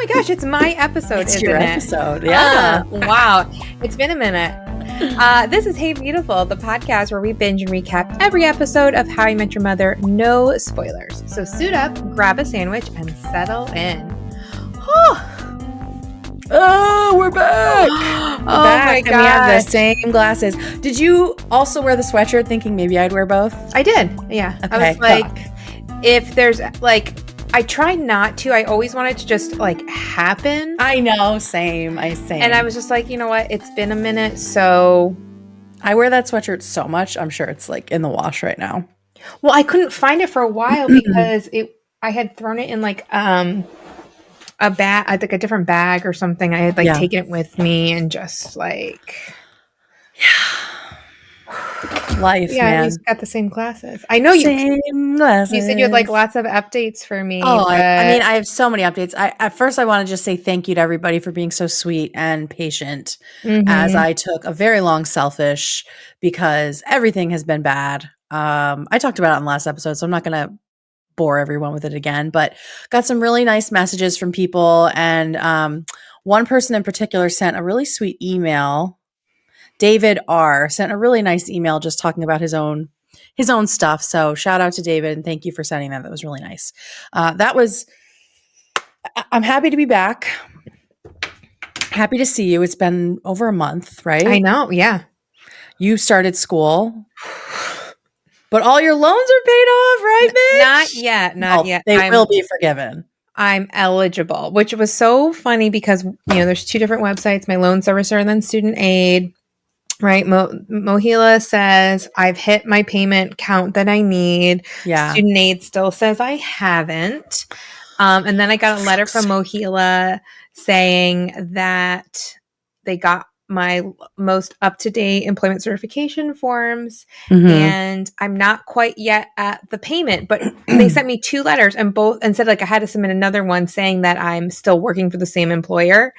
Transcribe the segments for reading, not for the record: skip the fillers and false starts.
gosh, it's my episode, It's isn't your it? episode, yeah. Wow. It's been a minute. This is Hey Beautiful, the podcast where we binge and recap every episode of How I Met Your Mother. No spoilers. So suit up, grab a sandwich, and settle in. Oh, we're back. Oh my God. And we have the same glasses. Did you also wear the sweatshirt thinking maybe I'd wear both? I did. Yeah. Okay, I was like, if there's like, I try not to. I always want it to just like happen. I know. Same. And I was just like, you know what? It's been a minute. So I wear that sweatshirt so much. I'm sure it's like in the wash right now. Well, I couldn't find it for a while because I had thrown it in like a bag, like a different bag or something. I had like taken it with me and just like, life, man. We got the same glasses. I know same glasses. You said you had like lots of updates for me. Oh, I mean, I have so many updates. At first, I want to just say thank you to everybody for being so sweet and patient as I took a very long selfish because everything has been bad. I talked about it on the last episode, so I'm not going to bore everyone with it again, but got some really nice messages from people. And one person in particular sent a really sweet email. David R. sent a really nice email just talking about his own stuff. So shout out to David and thank you for sending that. That was really nice. I'm happy to be back. Happy to see you. It's been over a month, right? I know. Yeah. You started school, but all your loans are paid off, right, bitch? Not yet. They will be forgiven. I'm eligible, which was so funny because, there's two different websites, my loan servicer and then student aid. Right. Mohila says I've hit my payment count that I need. Yeah. Student aid still says I haven't. And then I got a letter from Mohila saying that they got my most up-to-date employment certification forms and I'm not quite yet at the payment, but they sent me two letters and said like I had to submit another one saying that I'm still working for the same employer.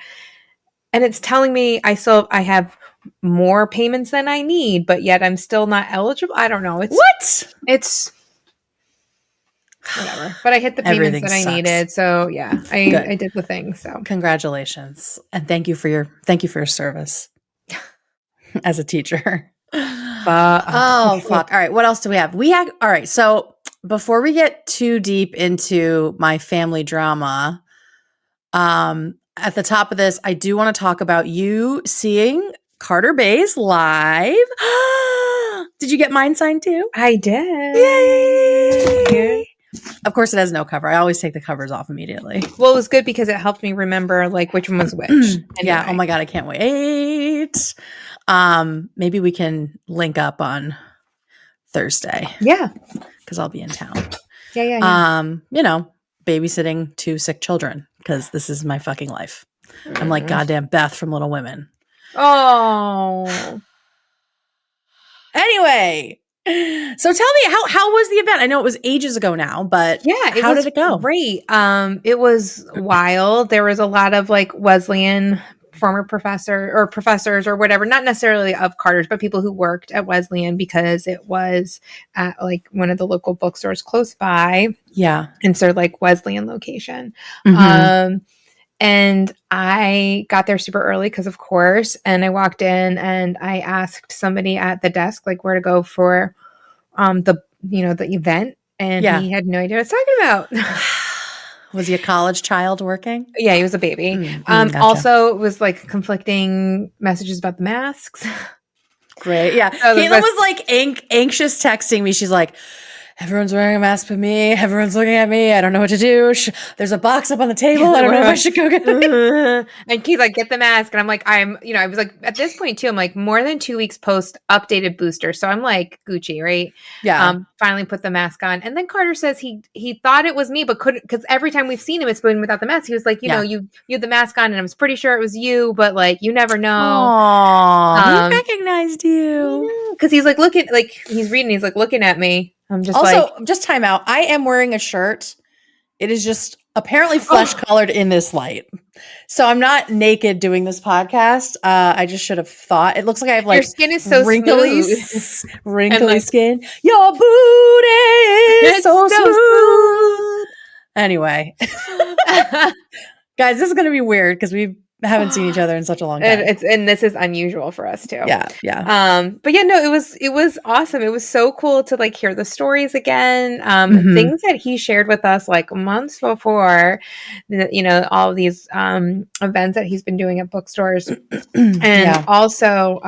And it's telling me I have more payments than I need, but yet I'm still not eligible. I don't know. It's whatever. But I hit the payments that I needed. So yeah, I did the thing. So congratulations. And thank you for your service as a teacher. Oh, fuck. All right. What else do we have? All right. So before we get too deep into my family drama, at the top of this, I do want to talk about you seeing Carter Bays live. Did you get mine signed too? I did. Yay! Of course, it has no cover. I always take the covers off immediately. Well, it was good because it helped me remember like which one was which. Anyway. Yeah. Oh my God, I can't wait. Maybe we can link up on Thursday. Yeah, because I'll be in town. Yeah. Babysitting two sick children because this is my fucking life. I'm like goddamn Beth from Little Women. Oh. Anyway, so tell me how was the event? I know it was ages ago now, but how did it go? Great. It was wild. There was a lot of like Wesleyan former professors or whatever, not necessarily of Carter's, but people who worked at Wesleyan because it was at like one of the local bookstores close by. Yeah. And so like Wesleyan location. And I got there super early because of course, and I walked in and I asked somebody at the desk like where to go for the event, and he had no idea what I was talking about. Was he a college child working? Yeah, he was a baby. Gotcha. Also, it was like conflicting messages about the masks. Great. Yeah. So Caitlin was like anxious texting me. She's like, everyone's wearing a mask but me. Everyone's looking at me. I don't know what to do. There's a box up on the table. I don't know if I should go get it. And Keith's like, get the mask. And I'm like, I was like, at this point too, I'm like more than 2 weeks post updated booster. So I'm like Gucci, right? Yeah. Finally put the mask on. And then Carter says he thought it was me, but couldn't, because every time we've seen him, it's been without the mask. He was like, you had the mask on and I was pretty sure it was you, but like, you never know. Aww, he recognized you. Because he's like looking, like he's reading, he's like looking at me. I'm just just time out. I am wearing a shirt. It is just apparently flesh colored in this light. So I'm not naked doing this podcast. I just should have thought. It looks like I have like your skin is so wrinkly smooth. Skin. Your booty is so smooth. Anyway. Guys, this is going to be weird because we haven't seen each other in such a long time. And this is unusual for us too. Yeah. But yeah, no, it was awesome. It was so cool to like hear the stories again. Things that he shared with us like months before, all of these events that he's been doing at bookstores. And also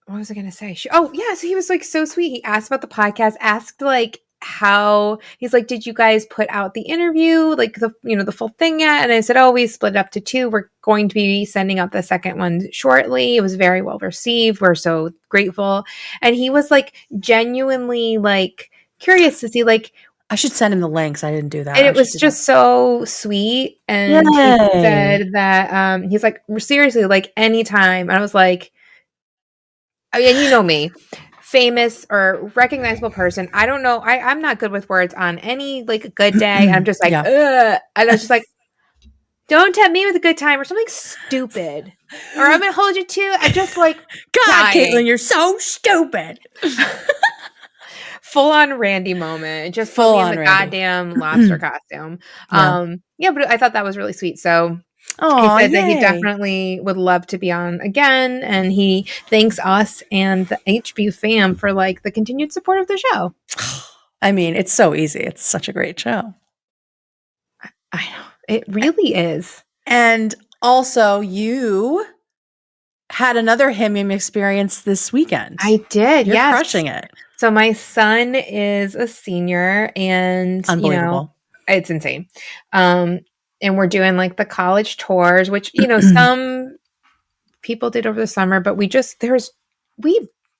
what was I going to say? So he was like so sweet. He asked about the podcast, asked like how he's like, did you guys put out the interview, like the full thing yet? And I said, oh, we split it up to 2. We're going to be sending out the second one shortly. It was very well received. We're so grateful. And he was like genuinely like curious to see like, I should send him the links. I didn't do that. And it was just so sweet. And he said that he's like, seriously, like anytime. And I was like, and you know me, famous or recognizable person. I don't know. I'm not good with words on any like good day. I'm just like, ugh. And I was just like, don't tempt me with a good time or something stupid. Or I'm going to hold you to. I'm just like, God, Caitlin, you're so stupid. Full on Randy moment. Just full on the goddamn lobster costume. But I thought that was really sweet. So he said that he definitely would love to be on again, and he thanks us and the HB fam for like the continued support of the show. I mean, it's so easy. It's such a great show. I know. It really is. And also, you had another HIMYM experience this weekend. I did. You're crushing it. So my son is a senior, and unbelievable. It's insane. And we're doing like the college tours, which, some people did over the summer, but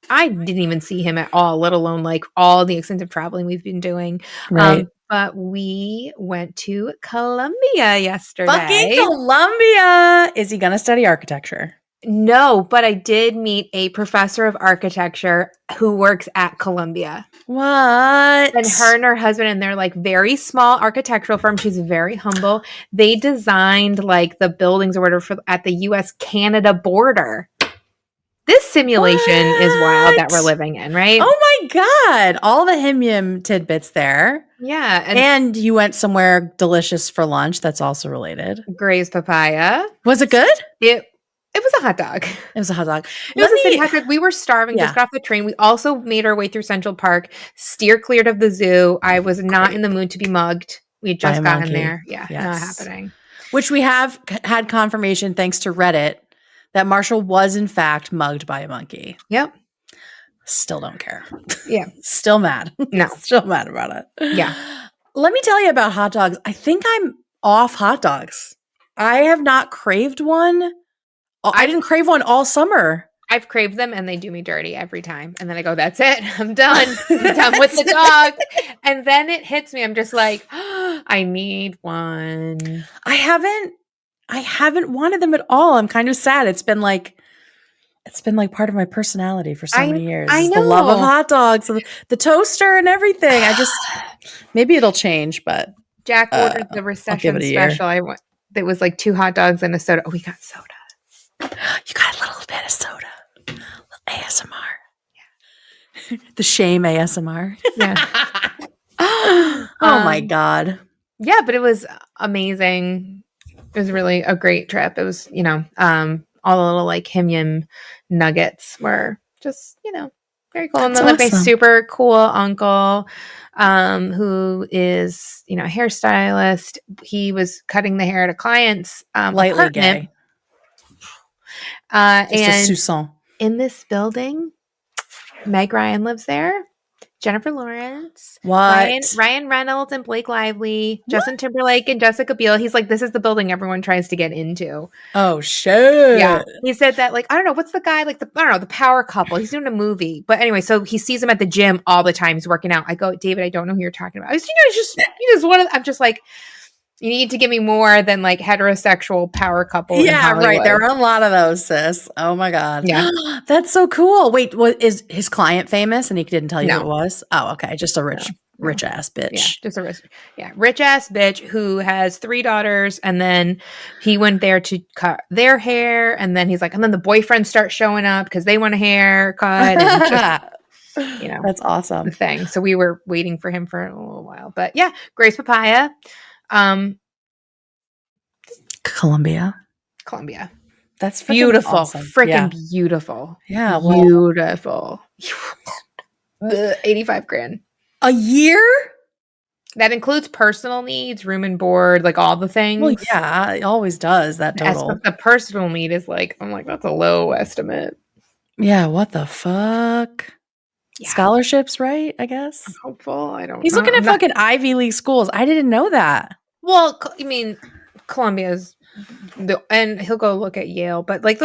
I didn't even see him at all, let alone like all the extensive traveling we've been doing. Right. But we went to Columbia yesterday. Fucking Columbia. Is he going to study architecture? No, but I did meet a professor of architecture who works at Columbia. What? And her and her husband and their like very small architectural firm. She's very humble. They designed like the buildings or whatever at the U.S.-Canada border. This simulation is wild that we're living in, right? Oh my God. All the HIMYM tidbits there. Yeah. And you went somewhere delicious for lunch that's also related. Gray's Papaya. Was it good? It was a hot dog. It was a hot dog. It was a city hot dog. We were starving, just got off the train. We also made our way through Central Park, steer cleared of the zoo. I was not in the mood to be mugged. We had just gotten there. Yeah, not happening. Which we have had confirmation, thanks to Reddit, that Marshall was in fact mugged by a monkey. Yep. Still don't care. Yeah. Still mad. No. Still mad about it. Yeah. Let me tell you about hot dogs. I think I'm off hot dogs. I have not craved one. I didn't crave one all summer. I've craved them and they do me dirty every time. And then I go, that's it. I'm done. I'm done with the dog. And then it hits me. I'm just like, I need one. I haven't wanted them at all. I'm kind of sad. It's been like part of my personality for so many years. I know. The love of hot dogs, the toaster and everything. Maybe it'll change, but Jack ordered the recession special. It was like 2 hot dogs and a soda. Oh, we got soda. You got a little bit of soda. A little ASMR. Yeah. The shame ASMR. Yeah. Oh my God. Yeah, but it was amazing. It was really a great trip. It was, all the little like HIMYM nuggets were just, very cool. And then like my super cool uncle, who is, a hairstylist. He was cutting the hair at a client's lightly apartment. gay. And a Sousson. In this building, Meg Ryan lives there. Jennifer Lawrence. What? Ryan Reynolds and Blake Lively. Justin Timberlake and Jessica Biel. He's like, this is the building everyone tries to get into. Oh, shit. Yeah. He said that, like, I don't know, what's the guy, like, the power couple. He's doing a movie. But anyway, so he sees him at the gym all the time. He's working out. I go, David, I don't know who you're talking about. He's just one of I'm just like, you need to give me more than like heterosexual power couple. Yeah, right. There are a lot of those, sis. Oh my God. Yeah. That's so cool. Wait, is his client famous and he didn't tell you who it was? Oh, okay. Just a rich ass bitch. Yeah, just a rich ass bitch who has 3 daughters. And then he went there to cut their hair. And then he's like, and then the boyfriends start showing up because they want a haircut. And just, that's awesome. The thing. So we were waiting for him for a little while. But yeah, Grace Papaya. Columbia. That's Beautiful. awesome. Freaking beautiful. Yeah. Beautiful. 85 grand. A year? That includes personal needs, room and board, like all the things. Well, yeah, it always does, that total. The personal need is like, I'm like, that's a low estimate. Yeah, what the fuck? Yeah. Scholarships, right? I guess. I'm hopeful. I don't know. He's looking at fucking Ivy League schools. I didn't know that. Well, I mean, Columbia's and he'll go look at Yale, but like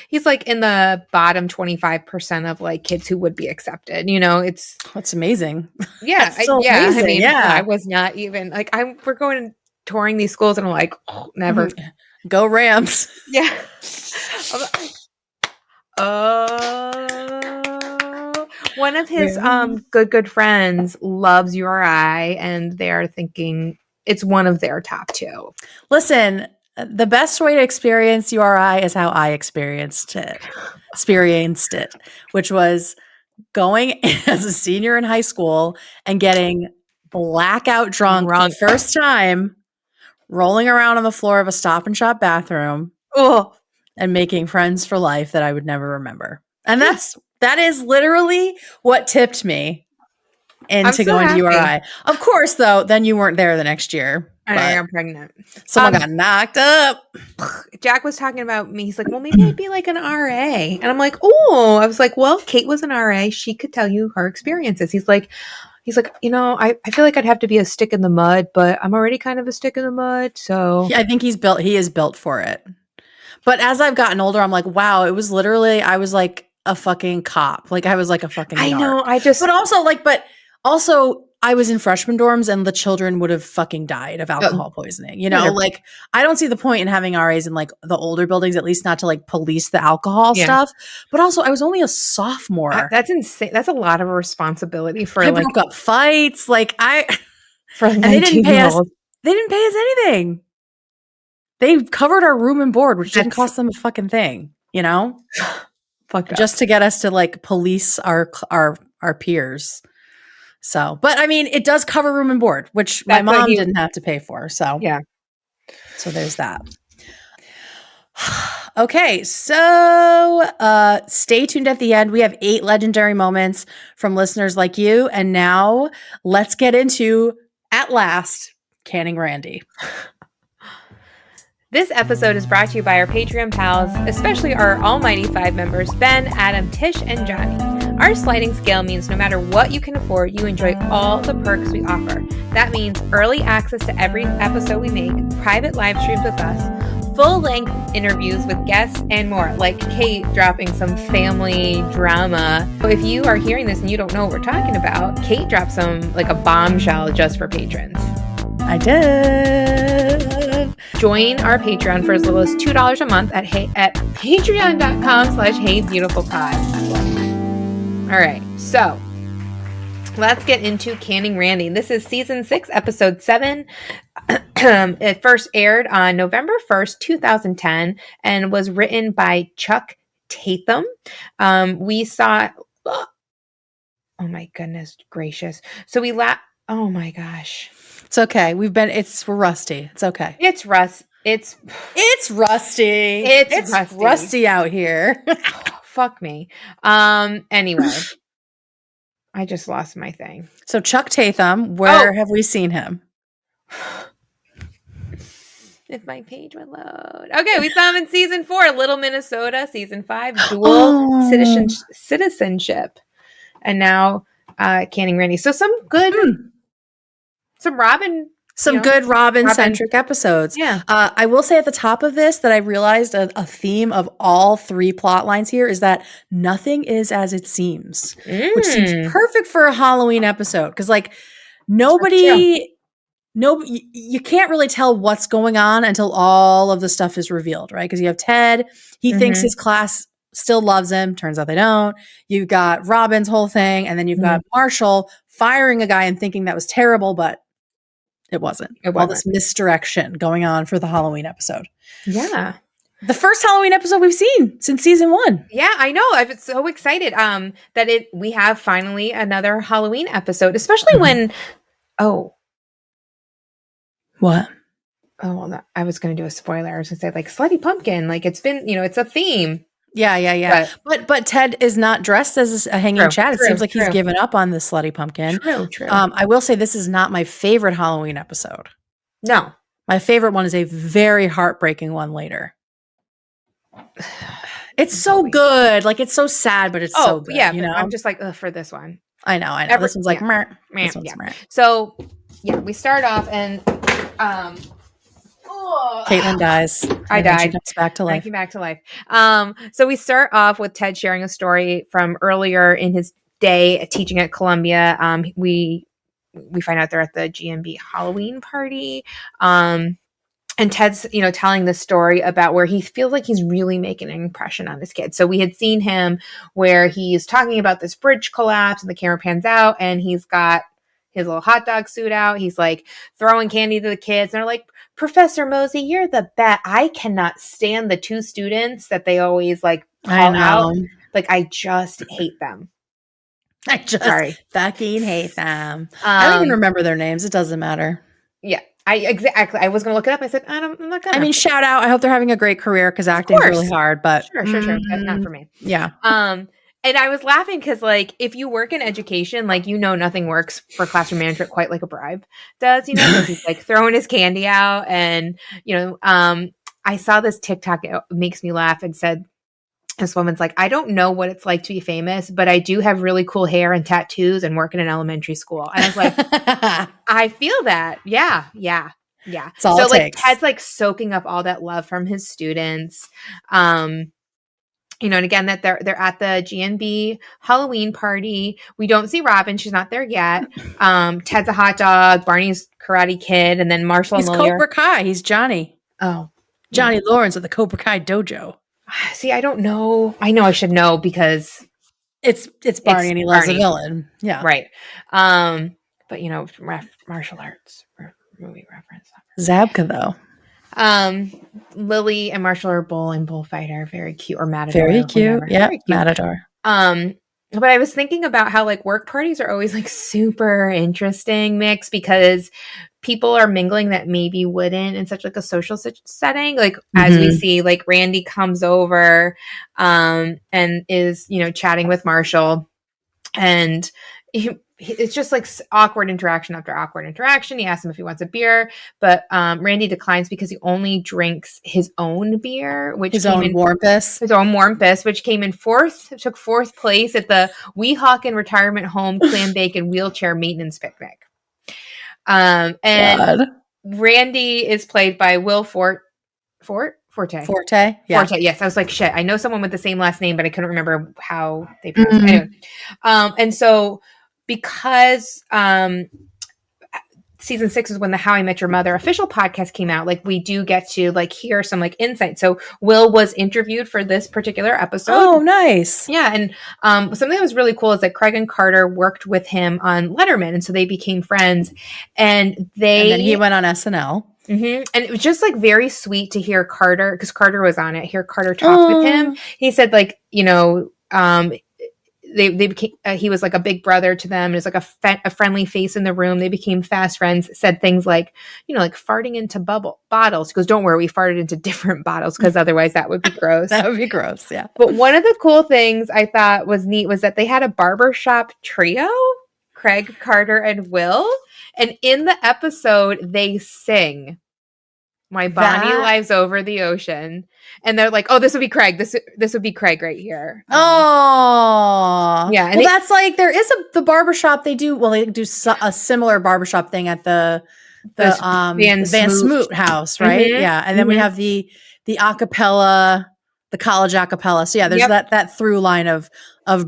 he's like in the bottom 25% of like kids who would be accepted. You know, that's amazing. Yeah, that's so amazing. I mean, I was not even like we're going and touring these schools, and I'm like, oh, never. Go Rams. Yeah. One of his good friends loves URI, and they are thinking it's one of their top 2. Listen, the best way to experience URI is how I experienced it, which was going as a senior in high school and getting blackout drunk for the first time, rolling around on the floor of a Stop and Shop bathroom, and making friends for life that I would never remember. And that is literally what tipped me into going to URI. Of course, though, then you weren't there the next year. I got pregnant. Someone got knocked up. Jack was talking about me. He's like, well, maybe I'd be like an RA. And I'm like, oh, I was like, well, Kate was an RA. She could tell you her experiences. He's like, you know, I feel like I'd have to be a stick in the mud, but I'm already kind of a stick in the mud. So I think he is built for it. But as I've gotten older, I'm like, wow, it was literally, I was like a fucking cop. Like I was like a fucking narc. I know. But also I was in freshman dorms and the children would have fucking died of alcohol poisoning. You know, like I don't see the point in having RAs in like the older buildings, at least not to like police the alcohol stuff. But also I was only a sophomore. That's insane. That's a lot of responsibility for I broke up fights. Like and they didn't pay us anything. They covered our room and board, which didn't cost them a fucking thing, you know? Just to get us to like police our peers. So, but I mean, it does cover room and board, which my mom didn't have to pay for. So, yeah. So there's that. Okay. So, stay tuned at the end. We have 8 legendary moments from listeners like you. And now let's get into, at last, Canning Randy. This episode is brought to you by our Patreon pals, especially our almighty 5 members, Ben, Adam, Tish, and Johnny. Our sliding scale means no matter what you can afford, you enjoy all the perks we offer. That means early access to every episode we make, private live streams with us, full-length interviews with guests, and more, like Kate dropping some family drama. So if you are hearing this and you don't know what we're talking about, Kate dropped some, like a bombshell just for patrons. I did. Join our Patreon for as little as $2 a month at patreon.com/HeyBeautifulPod. All right, so let's get into Canning Randy. This is season 6, episode 7. It first aired on November 1st, 2010, and was written by Chuck Tatham. We saw, oh my goodness gracious. So oh my gosh. It's okay. We're rusty. It's okay. It's rusty. It's rusty out here. Fuck me. Anyway, I just lost my thing. So Chuck Tatham, where have we seen him? If my page would load. Okay, we saw him in season 4, Little Minnesota, season 5, dual citizenship. And now Canning Randy. So some good Robin. Good Robin-centric episodes. Yeah. I will say at the top of this that I realized a theme of all 3 plot lines here is that nothing is as it seems, which seems perfect for a Halloween episode. Because like you can't really tell what's going on until all of the stuff is revealed, right? Because you have Ted, he thinks his class still loves him. Turns out they don't. You've got Robin's whole thing, and then you've got Marshall firing a guy and thinking that was terrible, but it wasn't. All this misdirection going on for the Halloween episode. Yeah. The first Halloween episode we've seen since season 1. Yeah, I know. I'm so excited that we have finally another Halloween episode, especially when What? Oh, well, no, I was going to do a spoiler. I was going to say like Slutty Pumpkin. Like it's been, it's a theme. Yeah. But But Ted is not dressed as a hanging Chad. It seems like he's given up on the Slutty Pumpkin. True. I will say this is not my favorite Halloween episode. No. My favorite one is a very heartbreaking one later. It's so good. Like, it's so sad, but it's so good. Yeah, you know? I'm just like, for this one. I know. This one's like, this one's meh. So, yeah, we start off and Caitlin dies. I died. She comes back to life. I came back to life. So we start off with Ted sharing a story from earlier in his day teaching at Columbia. We find out they're at the GMB Halloween party. And Ted's, telling this story about where he feels like he's really making an impression on his kids. So we had seen him where he's talking about this bridge collapse and the camera pans out and he's got his little hot dog suit out. He's like throwing candy to the kids. And they're like, Professor Mosey, you're the best. I cannot stand the two students that they always like call out. Like, I just hate them. I just fucking hate them. I don't even remember their names. It doesn't matter. Yeah. Exactly. I was going to look it up. I said, I'm not going to. I mean, shout out. I hope they're having a great career because acting's really hard, but. Sure. That's not for me. Yeah. And I was laughing because, like, if you work in education, like, nothing works for classroom management quite like a bribe does, because he's like throwing his candy out. And, I saw this TikTok, it makes me laugh, and said, this woman's like, I don't know what it's like to be famous, but I do have really cool hair and tattoos and work in an elementary school. And I was like, I feel that. Yeah. It's all so, it like, takes. Ted's like soaking up all that love from his students. And again, that they're at the GNB Halloween party. We don't see Robin; she's not there yet. Ted's a hot dog. Barney's Karate Kid, and then Marshall. He's and Lily Cobra Kai. He's Johnny. Oh, Johnny Lawrence at the Cobra Kai dojo. See, I don't know. I know I should know because it's Barney and he loves a villain. Yeah, right. But martial arts movie reference. Zabka though. Lily and Marshall are bull and bullfighter, very cute, or matador. Very cute. Yeah, matador. But I was thinking about how like work parties are always like super interesting mix because people are mingling that maybe wouldn't in such like a social setting. Like as we see, like Randy comes over and is, chatting with Marshall, and it's just like awkward interaction after awkward interaction. He asks him if he wants a beer, but Randy declines because he only drinks his own beer, which his own Warmpus, which came in took fourth place at the Weehawken Retirement Home Clam Bacon Wheelchair Maintenance Picnic. And Randy is played by Will Forte. Yeah. Forte, yes. I was like, shit, I know someone with the same last name, but I couldn't remember how they pronounced it. Anyway. And so because season 6 is when the How I Met Your Mother official podcast came out, like we do get to like hear some like insight. So Will was interviewed for this particular episode. Oh, nice. Yeah. And something that was really cool is that Craig and Carter worked with him on Letterman. And so they became friends and then he went on SNL. Mm-hmm. And it was just like very sweet to hear Carter, because Carter was on it, hear Carter talk with him. He said like, they became, he was like a big brother to them. It was like a friendly face in the room. They became fast friends, said things like, like farting into bottles. He goes, don't worry, we farted into different bottles because otherwise that would be gross. That would be gross. Yeah. But one of the cool things I thought was neat was that they had a barbershop trio, Craig, Carter, and Will. And in the episode, they sing My Bonnie Lies Over the Ocean. And they're like, oh, this would be Craig. This would be Craig right here. Oh. Yeah. And that's like, there is the barbershop they do. Well, they do a similar barbershop thing at the Van Smoot house, right? Mm-hmm. Yeah. And then we have the acapella, the college acapella. So yeah, there's that through line of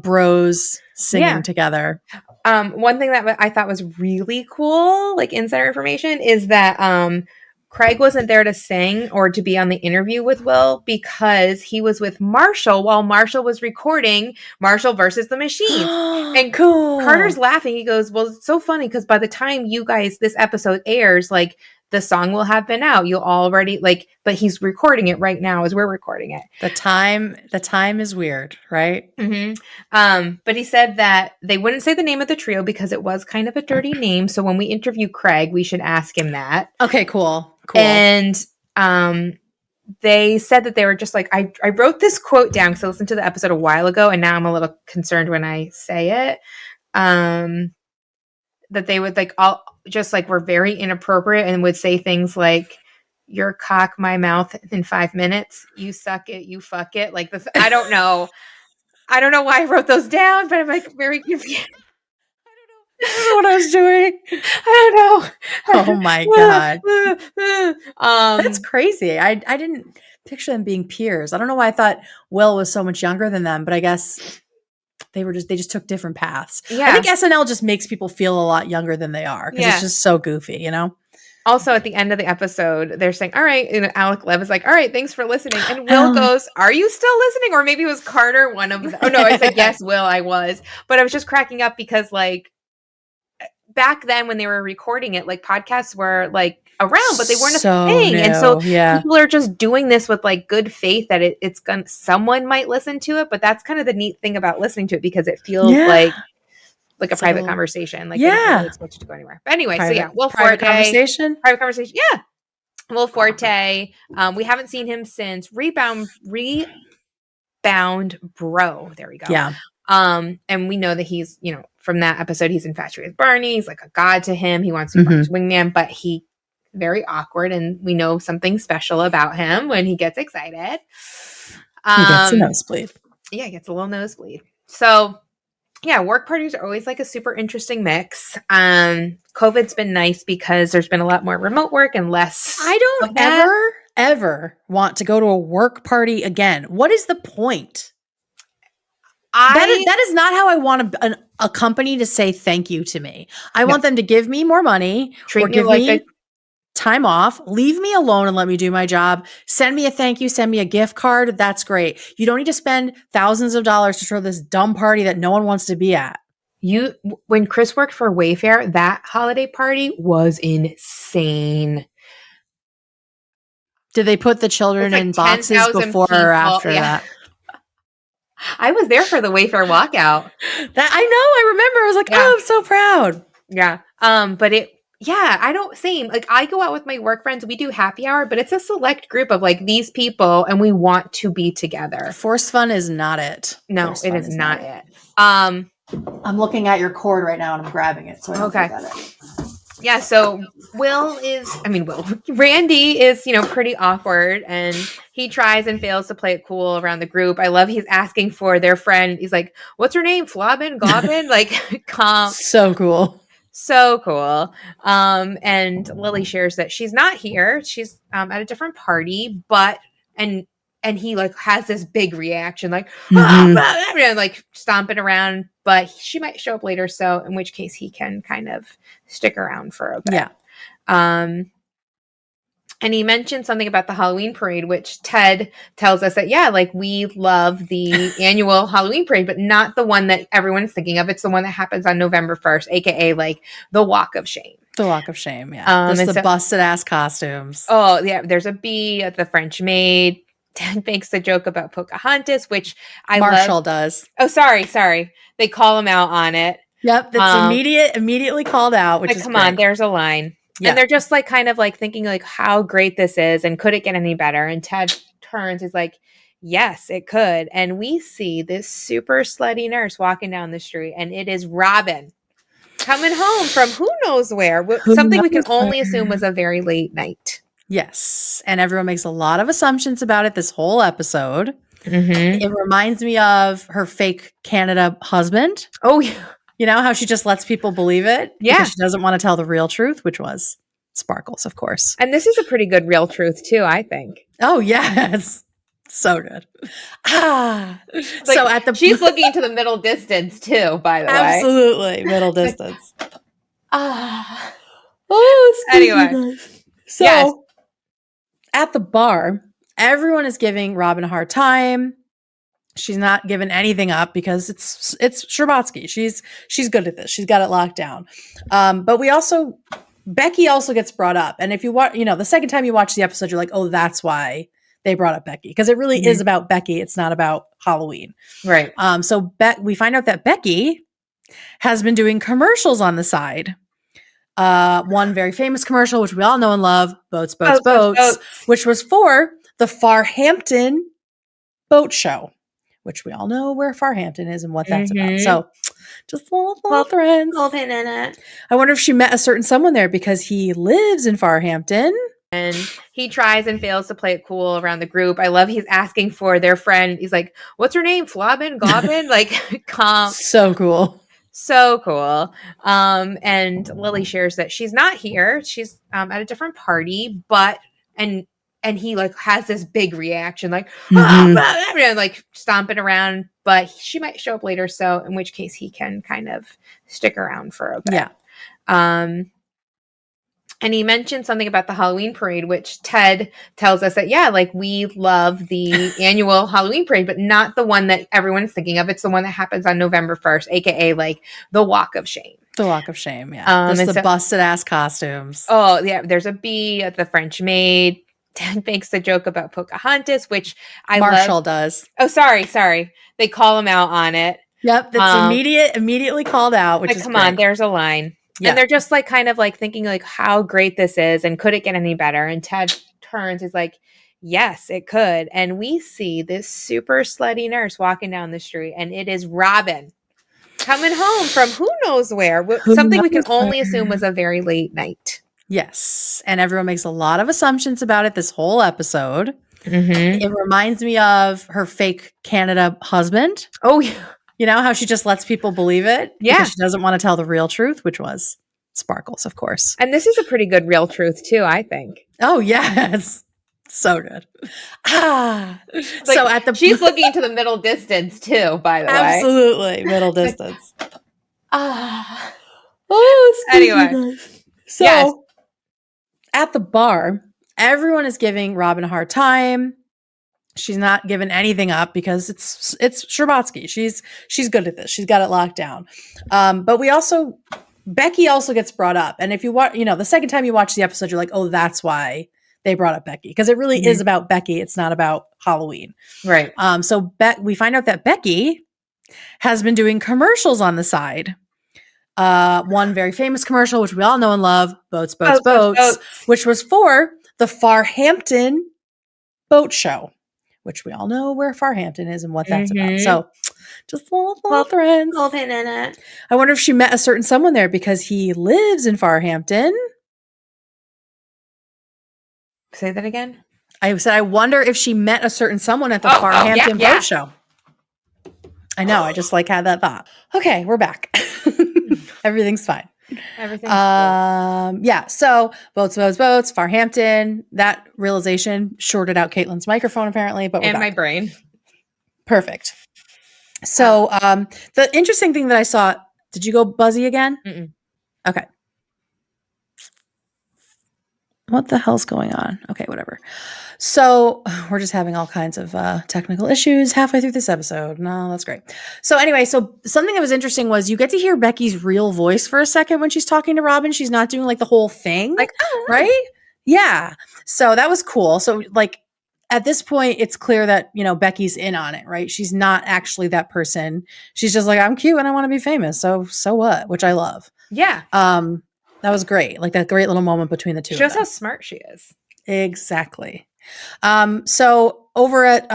bros singing together. One thing that I thought was really cool, like insider information, is that Craig wasn't there to sing or to be on the interview with Will because he was with Marshall while Marshall was recording Marshall versus the Machine. And cool. Carter's laughing. He goes, well, it's so funny because by the time you guys, this episode airs, like the song will have been out. You'll already like, but he's recording it right now as we're recording it. The time is weird, right? But he said that they wouldn't say the name of the trio because it was kind of a dirty name. So when we interview Craig, we should ask him that. Okay, cool. And they said that they were just like, I wrote this quote down because I listened to the episode a while ago, and now I'm a little concerned when I say it. That they would like all just like were very inappropriate and would say things like, "Your cock, my mouth in 5 minutes. You suck it, you fuck it." Like I don't know. I don't know why I wrote those down, but I'm like very confused. I don't know what I was doing. I don't know. Oh my God. That's crazy. I didn't picture them being peers. I don't know why I thought Will was so much younger than them, but I guess they just took different paths. Yeah. I think SNL just makes people feel a lot younger than they are because it's just so goofy, you know? Also, at the end of the episode, they're saying, all right, Alec Lev is like, all right, thanks for listening. And Will goes, are you still listening? Or maybe it was Carter, one of them. Oh, no, I said, yes, Will, I was. But I was just cracking up because, like, back then when they were recording it, like, podcasts were, like, around, but they weren't a thing. New. And so yeah. people are just doing this with, like, good faith that it's going someone might listen to it. But that's kind of the neat thing about listening to it because it feels like a private conversation. Like, they don't really expect you to go anywhere. But anyway, so yeah, Will Forte. Private conversation. Yeah. Will Forte. We haven't seen him since Rebound Bro. There we go. Yeah. And we know that he's, you know, from that episode, he's infatuated with Barney. He's like a god to him. He wants to be Barney's wingman, but he very awkward. And we know something special about him when he gets excited. He gets a nosebleed. Yeah, he gets a little nosebleed. So yeah, work parties are always like a super interesting mix. COVID's been nice because there's been a lot more remote work and less. I don't ever want to go to a work party again. What is the point? That is not how I want a company to say thank you to me. I want them to give me more money, treat me like time off, leave me alone and let me do my job. Send me a thank you, send me a gift card. That's great. You don't need to spend thousands of dollars to throw this dumb party that no one wants to be at. When Chris worked for Wayfair, that holiday party was insane. Did they put the children in boxes before or after that? I was there for the Wayfair walkout. That I know. I remember. I was like, oh, I'm so proud. Yeah. I don't same. Like I go out with my work friends. We do happy hour, but it's a select group of like these people and we want to be together. Forced fun is not it. No, it is not it. I'm looking at your cord right now and I'm grabbing it. So I don't forget it. Yeah, so Randy is, you know, pretty awkward and he tries and fails to play it cool around the group. I love he's asking for their friend. He's like, what's her name? Flobbin? Gobbin? Like, so cool. So cool. And Lily shares that she's not here. She's at a different party, but, and he like has this big reaction, like, like stomping around, but she might show up later. So in which case he can kind of stick around for a bit. Yeah. And he mentioned something about the Halloween parade, which Ted tells us that, yeah, like we love the annual Halloween parade, but not the one that everyone's thinking of. It's the one that happens on November 1st, aka like the Walk of Shame. The Walk of Shame, yeah. There's the busted ass costumes. Oh, yeah. There's a bee at the French maid. Ted makes the joke about Pocahontas, which Marshall does. Oh, sorry. They call him out on it. Yep, that's immediately called out, which like, is come great. on, there's a line. Yeah. And they're just like kind of like thinking like how great this is and could it get any better? And Ted turns, he's like, yes, it could. And we see this super slutty nurse walking down the street and it is Robin coming home from who knows where. Something we can only assume was a very late night. Yes. And everyone makes a lot of assumptions about it this whole episode. It reminds me of her fake Canada husband. Oh, yeah. You know, how she just lets people believe it? Yeah. Because she doesn't want to tell the real truth, which was Sparkles, of course. And this is a pretty good real truth, too, I think. Oh, yes. So good. Like, she's looking into the middle distance, too, by the way. Absolutely. Middle distance. Anyway. So, yes. At the bar, everyone is giving Robin a hard time. She's not giving anything up because it's Scherbatsky. She's good at this. She's got it locked down. But we also Becky also gets brought up. And if you watch, the second time you watch the episode, you're like, oh, that's why they brought up Becky. Because it really is about Becky. It's not about Halloween. Right. So we find out that Becky has been doing commercials on the side. One very famous commercial, which we all know and love, Boats, which was for the Farhampton boat show, which we all know where Farhampton is and what that's about. So just little threads. Little pin in it. I wonder if she met a certain someone there because he lives in Farhampton. And he tries and fails to play it cool around the group. I love he's asking for their friend. He's like, what's her name? Flobbin? Globbin? Like, calm. So cool. So cool. And Lily shares that she's not here. She's at a different party, but and he like has this big reaction, like like stomping around, but she might show up later. So in which case he can kind of stick around for a bit. Yeah. And he mentioned something about the Halloween parade, which Ted tells us that, yeah, like we love the annual Halloween parade, but not the one that everyone's thinking of. It's the one that happens on November 1st, aka like the Walk of Shame. The Walk of Shame, yeah. There's the busted ass costumes. Oh, yeah. There's a bee at the French maid. Ted makes the joke about Pocahontas, which Marshall does. Oh, sorry. They call him out on it. Yep, that's immediately called out, which like, is come great. on, there's a line. Yeah. And they're just like kind of like thinking like how great this is and could it get any better? And Ted turns, he's like, yes, it could. And we see this super slutty nurse walking down the street, and it is Robin coming home from who knows where. Something we can only assume was a very late night. Yes. And everyone makes a lot of assumptions about it this whole episode. It reminds me of her fake Canada husband. Oh, yeah. You know, how she just lets people believe it? Yeah. Because she doesn't want to tell the real truth, which was Sparkles, of course. And this is a pretty good real truth, too, I think. Oh, yes. So good. Like, she's looking to the middle distance, too, by the way. Absolutely. Middle distance. Anyway. So, yes. At the bar, everyone is giving Robin a hard time. She's not given anything up because it's Scherbatsky. She's good at this. She's got it locked down. But Becky also gets brought up. And if you watch, the second time you watch the episode, you're like, oh, that's why they brought up Becky. Because it really is about Becky. It's not about Halloween. Right. So we find out that Becky has been doing commercials on the side. One very famous commercial, which we all know and love, Boats, which was for the Farhampton boat show, which we all know where Farhampton is and what that's about. So just little threads. Little pin in it. I wonder if she met a certain someone there because he lives in Farhampton. Say that again. I said, I wonder if she met a certain someone at the Farhampton boat show. I know. I just had that thought. Okay, we're back. Everything's fine. Everything's cool. Yeah. So boats, Farhampton. That realization shorted out Caitlin's microphone apparently, but my brain. Perfect. So the interesting thing that I saw. Did you go buzzy again? Mm-mm. Okay. What the hell's going on? Okay, whatever. So we're just having all kinds of technical issues halfway through this episode. No, that's great. So anyway, so something that was interesting was you get to hear Becky's real voice for a second when she's talking to Robin. She's not doing the whole thing, right? Yeah. So that was cool. So at this point, it's clear that, Becky's in on it, right? She's not actually that person. She's just like, I'm cute and I want to be famous. So what? Which I love. Yeah. That was great. That great little moment between the two of them. Shows how smart she is. Exactly. So over at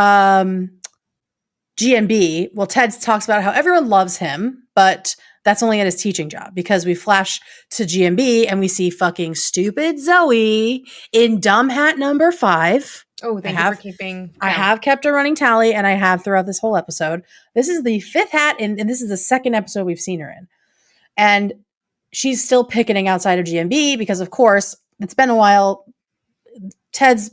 GMB, well, Ted talks about how everyone loves him, but that's only at his teaching job because we flash to GMB and we see fucking stupid Zoe in dumb hat number 5. Oh, thank you for keeping count. I have kept a running tally and I have throughout this whole episode. This is the 5th hat and this is the 2nd episode we've seen her in. And she's still picketing outside of GMB because, of course, it's been a while. Ted's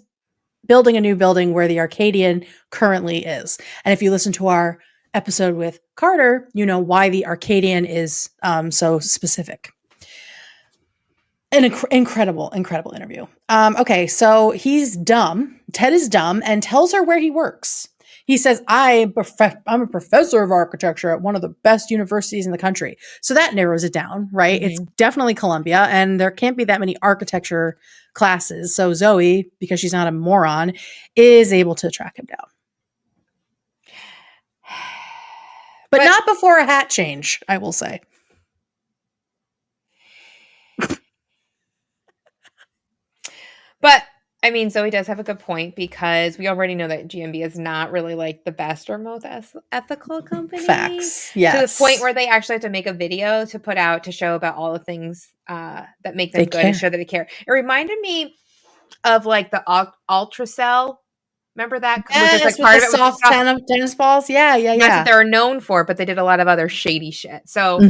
building a new building where the Arcadian currently is. And if you listen to our episode with Carter, you know why the Arcadian is so specific. An incredible interview. Okay, so he's dumb. Ted is dumb and tells her where he works. he says, I'm a professor of architecture at one of the best universities in the country. So that narrows it down, right? It's definitely Columbia, and there can't be that many architecture classes. So Zoe, because she's not a moron, is able to track him down. But not before a hat change, I will say. But I mean, Zoe does have a good point, because we already know that GMB is not really like the best or most ethical company. Facts. Yes. To the point where they actually have to make a video to put out to show about all the things that make them good and show that they care. It reminded me of like the Ultracell. Remember that? Yes, with part of it soft tennis balls. Yeah. That's what they're known for, but they did a lot of other shady shit. So,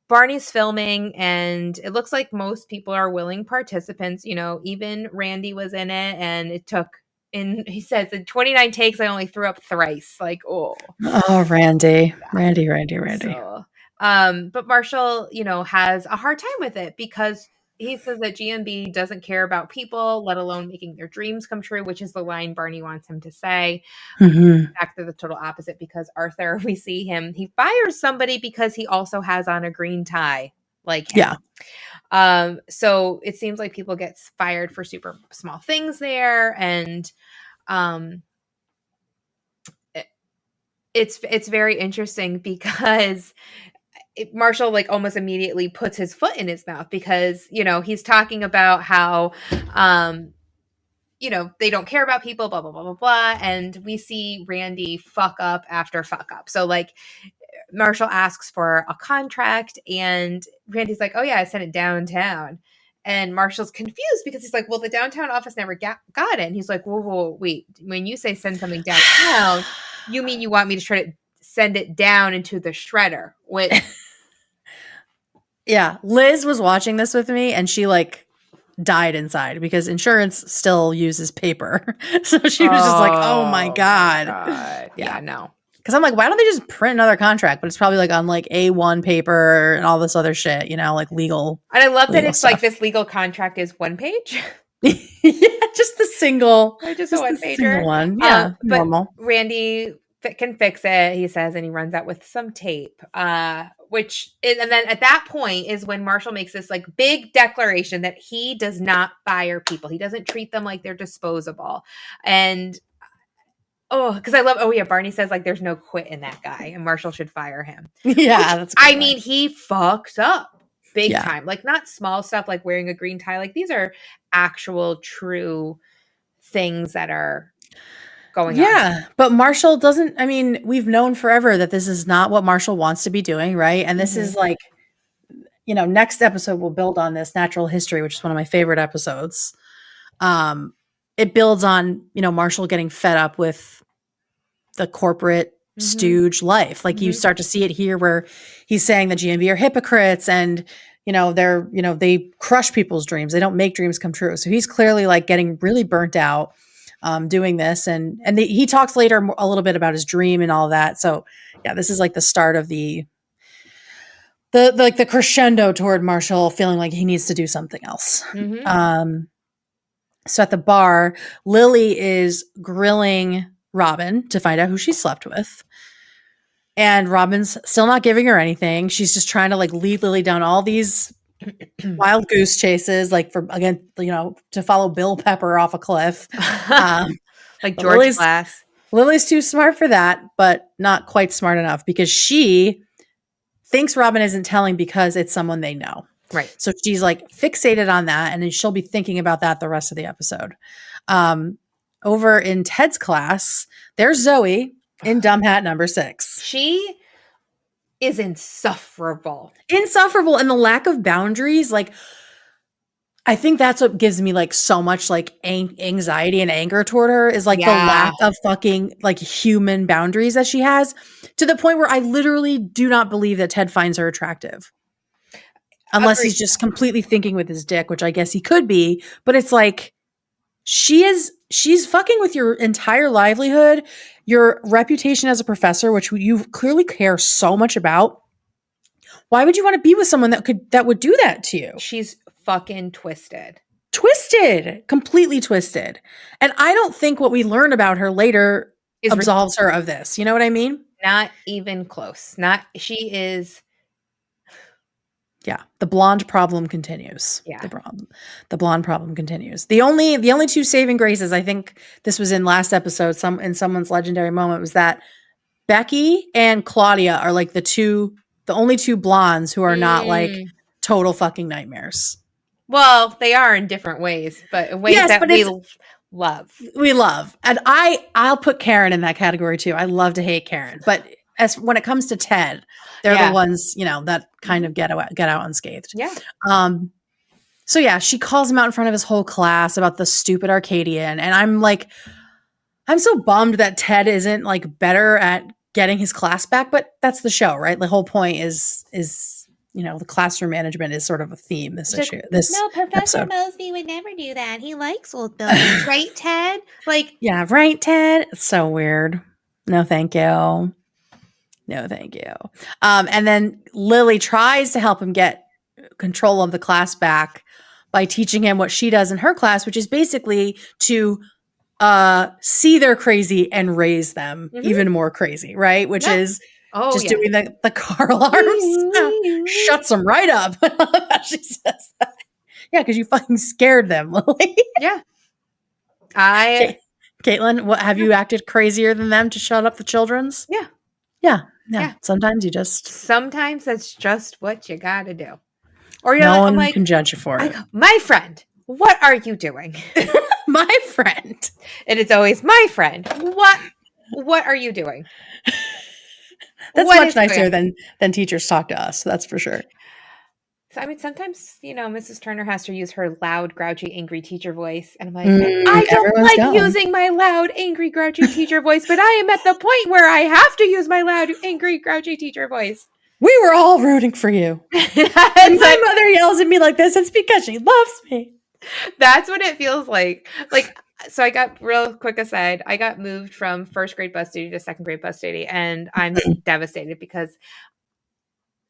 Barney's filming, and it looks like most people are willing participants. You know, even Randy was in it, and it took, he says, in 29 takes, I only threw up thrice. Like, Randy. So, but Marshall, you know, has a hard time with it, because he says that GMB doesn't care about people, let alone making their dreams come true, which is the line Barney wants him to say. In fact, they're the total opposite, because Arthur, we see him, he fires somebody because he also has on a green tie, like him. So it seems like people get fired for super small things there, and it's very interesting, because Marshall like almost immediately puts his foot in his mouth, because, you know, he's talking about how, you know, they don't care about people, blah, blah, blah, blah, blah. And we see Randy fuck up after fuck up. So like Marshall asks for a contract, and Randy's like, oh yeah, I sent it downtown. And Marshall's confused, because he's like, well, the downtown office never got it. And he's like, whoa, wait, when you say send something downtown, you mean you want me to try to send it down into the shredder? Which yeah, Liz was watching this with me, and she like died inside, because insurance still uses paper. So she was just like, oh my God. Yeah, no. Because I'm like, why don't they just print another contract? But it's probably like on like A1 paper and all this other shit, you know, like legal. And I love that it's stuff. Like this legal contract is one page. Yeah, just the single. Just a one pager. One. Yeah, normal. But Randy can fix it, he says, and he runs out with some tape. And then at that point is when Marshall makes this like big declaration that he does not fire people. He doesn't treat them like they're disposable. And because I love, Barney says like there's no quit in that guy, and Marshall should fire him. Yeah, that's I mean, he fucks up big time. Like not small stuff like wearing a green tie. Like these are actual true things that are going on. Yeah, but Marshall doesn't, I mean, we've known forever that this is not what Marshall wants to be doing, right? And this is like, you know, next episode we'll build on this, Natural History, which is one of my favorite episodes. It builds on, you know, Marshall getting fed up with the corporate stooge life. Like you start to see it here where he's saying the GMB are hypocrites, and, you know, they crush people's dreams. They don't make dreams come true. So he's clearly like getting really burnt out doing this. And he talks later a little bit about his dream and all that. So yeah, this is like the start of the crescendo toward Marshall feeling like he needs to do something else. So at the bar, Lily is grilling Robin to find out who she slept with. And Robin's still not giving her anything. She's just trying to like lead Lily down all these wild goose chases, like for, again, you know, to follow Bill Pepper off a cliff. Like George Glass. Lily's too smart for that, but not quite smart enough, because she thinks Robin isn't telling because it's someone they know. Right. So she's like fixated on that, and then she'll be thinking about that the rest of the episode. Over in Ted's class, there's Zoe in Dumb Hat number 6. She is insufferable. And the lack of boundaries, like, I think that's what gives me like so much like anxiety and anger toward her, is like the lack of fucking like human boundaries that she has, to the point where I literally do not believe that Ted finds her attractive. Unless he's just completely thinking with his dick, which I guess he could be, but it's like she's fucking with your entire livelihood, your reputation as a professor, which you clearly care so much about. Why would you want to be with someone that would do that to you? She's fucking twisted. Completely twisted. And I don't think what we learn about her later is absolves her of this. You know what I mean? not even close. She is. Yeah, the blonde problem continues. Yeah. The blonde problem continues. The only two saving graces, I think this was in last episode, in someone's legendary moment, was that Becky and Claudia are like the only two blondes who are not like total fucking nightmares. Well, they are in different ways, but in ways Yes, that but we love. We love. And I'll put Karen in that category too. I love to hate Karen. But when it comes to Ted, they're the ones, that kind of get out unscathed. Yeah. So yeah, she calls him out in front of his whole class about the stupid Arcadian. And I'm like, I'm so bummed that Ted isn't like better at getting his class back, but that's the show, right? The whole point is the classroom management is sort of a theme this issue. No, Professor Mosby would never do that. He likes old buildings, right, Ted? Like, yeah, right, Ted. It's so weird. No, thank you. No, thank you. And then Lily tries to help him get control of the class back by teaching him what she does in her class, which is basically to see they're crazy and raise them even more crazy, right? Which is doing the car alarms. Shuts them right up. She says that. Yeah, because you fucking scared them, Lily. Yeah. Caitlin, what have you acted crazier than them to shut up the children's? Yeah. Yeah. Sometimes that's just what you gotta do. Or no one can judge you for it. My friend, what are you doing? My friend. And it's always my friend. What are you doing? That's much nicer than teachers talk to us. That's for sure. So, I mean, sometimes, Mrs. Turner has to use her loud, grouchy, angry teacher voice. And I'm like, I don't like using my loud, angry, grouchy teacher voice, but I am at the point where I have to use my loud, angry, grouchy teacher voice. We were all rooting for you. When my mother yells at me like this, it's because she loves me. That's what it feels like. So I got real quick aside. I got moved from first grade bus duty to second grade bus duty, and I'm devastated because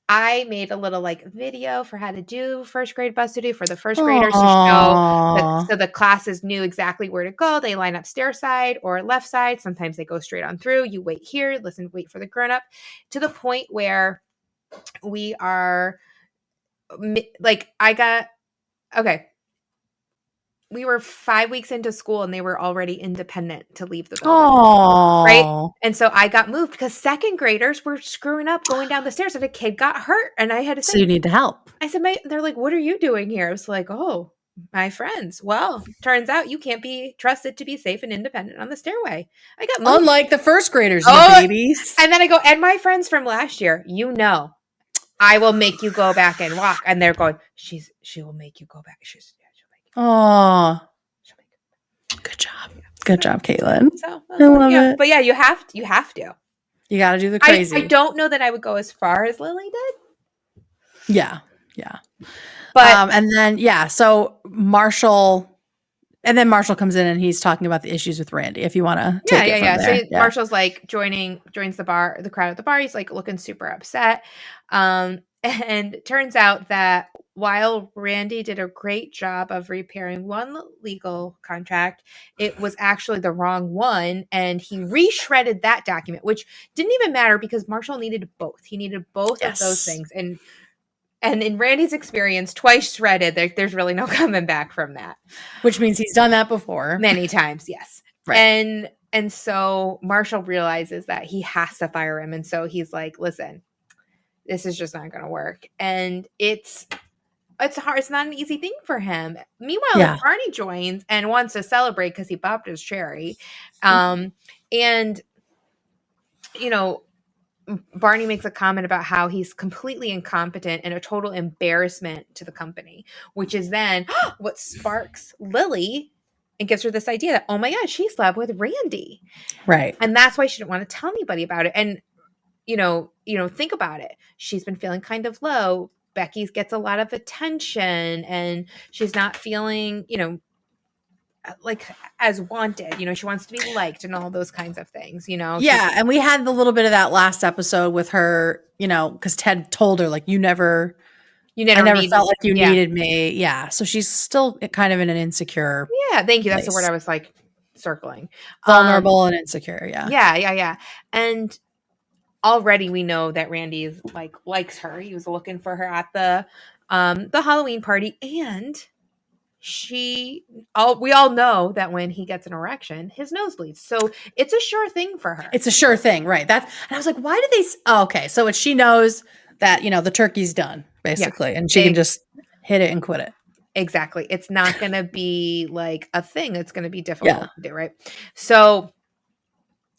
I made a little video for how to do first grade bus duty for the first graders to show so the classes knew exactly where to go. They line up stair side or left side. Sometimes they go straight on through. You wait here, wait for the grown up, to the point where we are we were 5 weeks into school and they were already independent to leave the building. Right? And so I got moved because second graders were screwing up going down the stairs and a kid got hurt and I had to say, so you need to help. I said, they're like, what are you doing here? I was like, oh, my friends. Well, turns out you can't be trusted to be safe and independent on the stairway. I got moved. Unlike the first graders, you babies. And then I go, and my friends from last year, I will make you go back and walk. And they're going, she will make you go back. Oh, good job. Good job, Caitlin. So, I love it. But yeah, you have to. You got to do the crazy. I don't know that I would go as far as Lily did. Yeah. But and then so Marshall comes in and he's talking about the issues with Randy. If you want to take it from there. So Marshall's joins the crowd at the bar. He's looking super upset. And it turns out that while Randy did a great job of repairing one legal contract, it was actually the wrong one. And he reshredded that document, which didn't even matter because Marshall needed both. He needed both of those things. And in Randy's experience, twice shredded, there's really no coming back from that. Which means he's done that before. Many times, yes. Right. And so Marshall realizes that he has to fire him. And so he's like, listen, this is just not going to work. And it's hard. It's not an easy thing for him. Meanwhile, Barney joins and wants to celebrate because he popped his cherry. And, Barney makes a comment about how he's completely incompetent and a total embarrassment to the company, which is then what sparks Lily and gives her this idea that, oh my God, she slept with Randy. Right. And that's why she didn't want to tell anybody about it. And, think about it. She's been feeling kind of low. Becky gets a lot of attention and she's not feeling, as wanted, she wants to be liked and all those kinds of things, Yeah. And we had the little bit of that last episode with her, because Ted told her, I never felt like you needed me. Yeah. So she's still kind of in an insecure. Yeah. Thank you. That's the word I was circling. Vulnerable and insecure. Yeah. Yeah. And already we know that Randy is like likes her. He was looking for her at the Halloween party, and we all know that when he gets an erection, his nose bleeds. So it's a sure thing for her. It's a sure thing, right? And I was like, why did they? Oh, okay, so she knows that the turkey's done basically, and she can just hit it and quit it. Exactly. It's not going to be like a thing. It's going to be difficult to do, right? So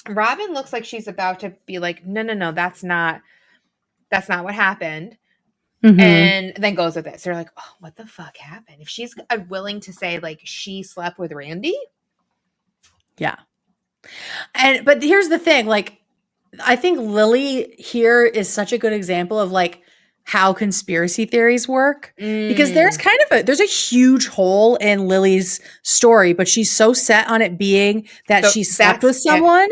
Robin looks like she's about to be like, no, that's not what happened. Mm-hmm. And then goes with it. So you're like, oh, what the fuck happened? If she's willing to say like she slept with Randy. Yeah. But here's the thing, like, I think Lily here is such a good example of like how conspiracy theories work, because there's a huge hole in Lily's story, but she's so set on it being that she slept with someone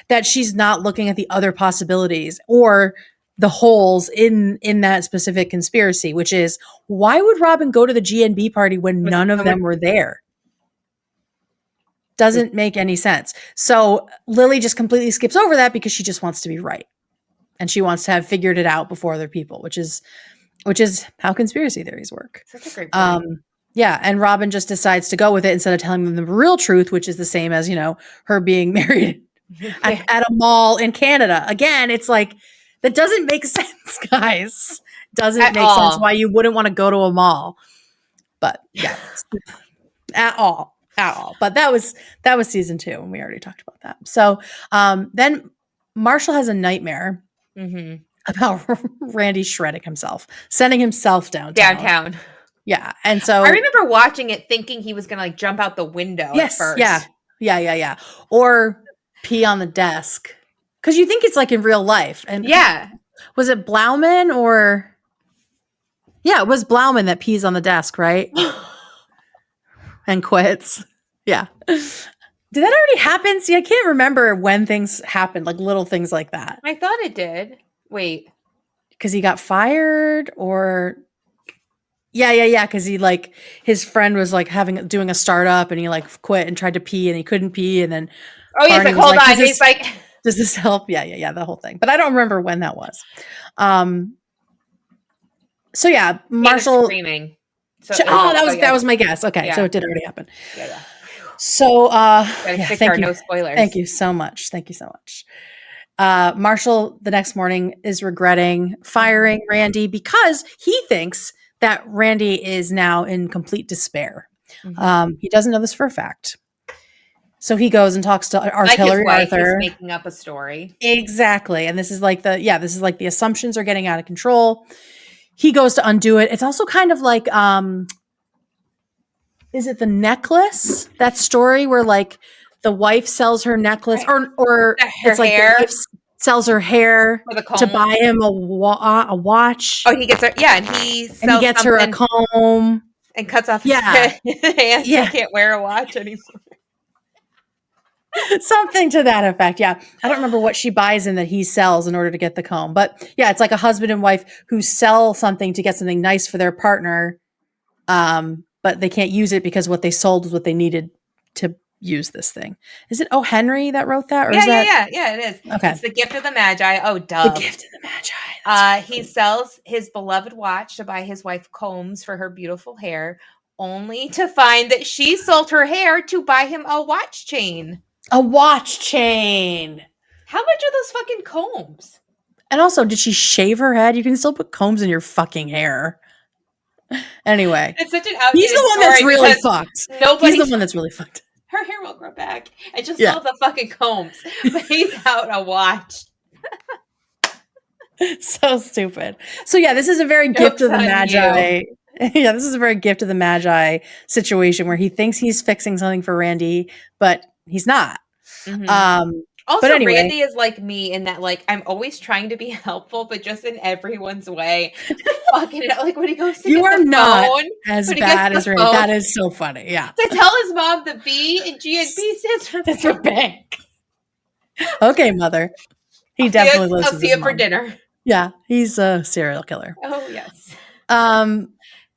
that she's not looking at the other possibilities or the holes in that specific conspiracy, which is, why would Robin go to the GNB party when none of them were there? Doesn't make any sense. So Lily just completely skips over that because she just wants to be right. And she wants to have figured it out before other people, which is how conspiracy theories work. Such a great point. Yeah. And Robin just decides to go with it instead of telling them the real truth, which is the same as, her being married at a mall in Canada. Again, it's like, that doesn't make sense, guys. Doesn't make sense why you wouldn't want to go to a mall. But yeah, at all. But that was season 2, and we already talked about that. So then Marshall has a nightmare about Randy shredding himself, sending himself downtown. Yeah. And so I remember watching it thinking he was going to like jump out the window at first. Yeah. Or pee on the desk. Because you think it's like in real life. And was it Blauman or... Yeah, it was Blauman that pees on the desk, right? And quits. Yeah. Did that already happen? See, I can't remember when things happened, like little things like that. I thought it did. Wait. Because he got fired or... Yeah. Because he like, his friend was like doing a startup and he like quit and tried to pee and he couldn't pee. And then... Oh, he's like, hold on. He's like... Does this help? Yeah, the whole thing. But I don't remember when that was. So yeah, Marshall screaming. So that was my guess. Okay, so it did already happen. Yeah. So thank you. No spoilers. Thank you so much. Marshall the next morning is regretting firing Randy because he thinks that Randy is now in complete despair. He doesn't know this for a fact. So he goes and talks to Artillery Arthur. He's making up a story. Exactly. And this is like the assumptions are getting out of control. He goes to undo it. It's also kind of like, is it The Necklace? That story where like the wife sells her necklace or it's like the wife sells her hair to buy him a watch. Oh, he gets her. Yeah. And he gets her a comb. And cuts off his hand. He can't wear a watch anymore. Something to that effect. Yeah. I don't remember what she buys him that he sells in order to get the comb. But yeah, it's like a husband and wife who sell something to get something nice for their partner. But they can't use it because what they sold was what they needed to use this thing. Is it O. Henry that wrote that? Or yeah, it is. Okay. It's The Gift of the Magi. Oh, duh. The Gift of the Magi. He sells his beloved watch to buy his wife combs for her beautiful hair, only to find that she sold her hair to buy him a watch chain. A watch chain. How much are those fucking combs? And also, did she shave her head? You can still put combs in your fucking hair. Anyway. It's such an outdated He's the one that's really fucked. He's the one that's really fucked. Her hair will grow back. I just love the fucking combs. But he's out a watch. So stupid. So yeah, this is a very Gift of the Magi. Yeah, this is a very Gift of the Magi situation where he thinks he's fixing something for Randy, but he's not. Also, but anyway, Randy is like me in that, like, I'm always trying to be helpful, but just in everyone's way. Fucking it up. Like, when he goes to you get are the not phone, as bad as Randy. That is so funny. Yeah. To tell his mom the B in GNP stands for bank. Okay, mother. He definitely listens. I'll see you for dinner. Yeah, he's a serial killer. Oh, yes.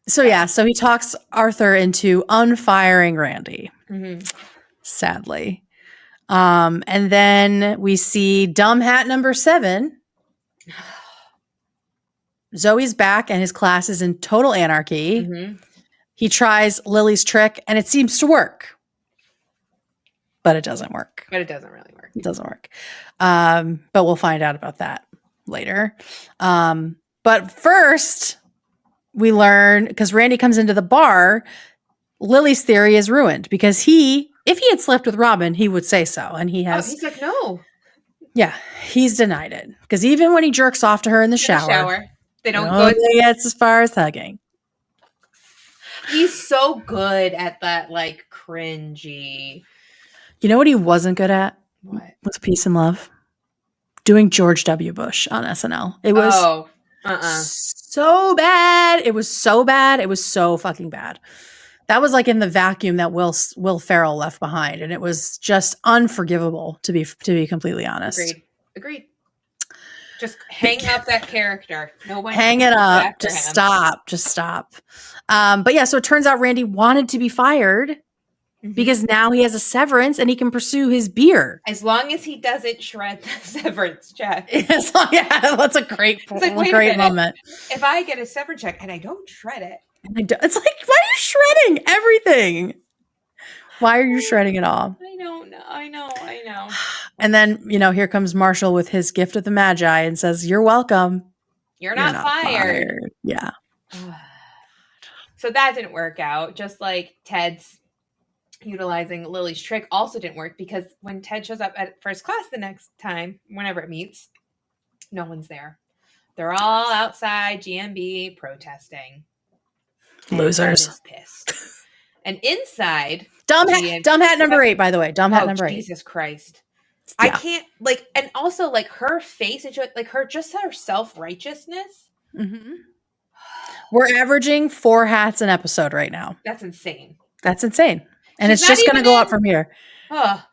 So he talks Arthur into unfiring Randy. sadly. And then we see dumb hat number 7. Zoe's back and his class is in total anarchy. Mm-hmm. He tries Lily's trick and it seems to work. But it doesn't work. But it doesn't really work. It doesn't work. But we'll find out about that later. But first, we learn, because Randy comes into the bar, Lily's theory is ruined because if he had slept with Robin, he would say so. And he has. Oh, he's like, no. Yeah, he's denied it. Because even when he jerks off to her in the shower, they don't go. He gets as far as hugging. He's so good at that, like, cringy. You know what he wasn't good at? What? Was Peace and Love. Doing George W. Bush on SNL. It was so bad. It was so bad. It was so fucking bad. That was like in the vacuum that Will Ferrell left behind. And it was just unforgivable, to be completely honest. Agreed. Just hang up that character. No one hang it up. Just stop. But yeah, so it turns out Randy wanted to be fired. Mm-hmm. Because now he has a severance and he can pursue his beer. As long as he doesn't shred the severance check. Yeah, that's a great moment. If I get a severance check and I don't shred it. It's like, why are you shredding everything? Why are you shredding it all? I know. And then, here comes Marshall with his gift of the Magi and says, "You're welcome. You're not fired." Yeah. So that didn't work out. Just like Ted's utilizing Lily's trick also didn't work because when Ted shows up at first class the next time, whenever it meets, no one's there. They're all outside GMB protesting. Losers. And Ted is pissed. And inside, dumb hat number 8, by the way. Dumb hat number 8. Jesus Christ. Yeah. I can't, like, and also, like, her face, and like, her self-righteousness. Mm-hmm. We're averaging 4 hats an episode right now. That's insane. And it's just going to go up from here. But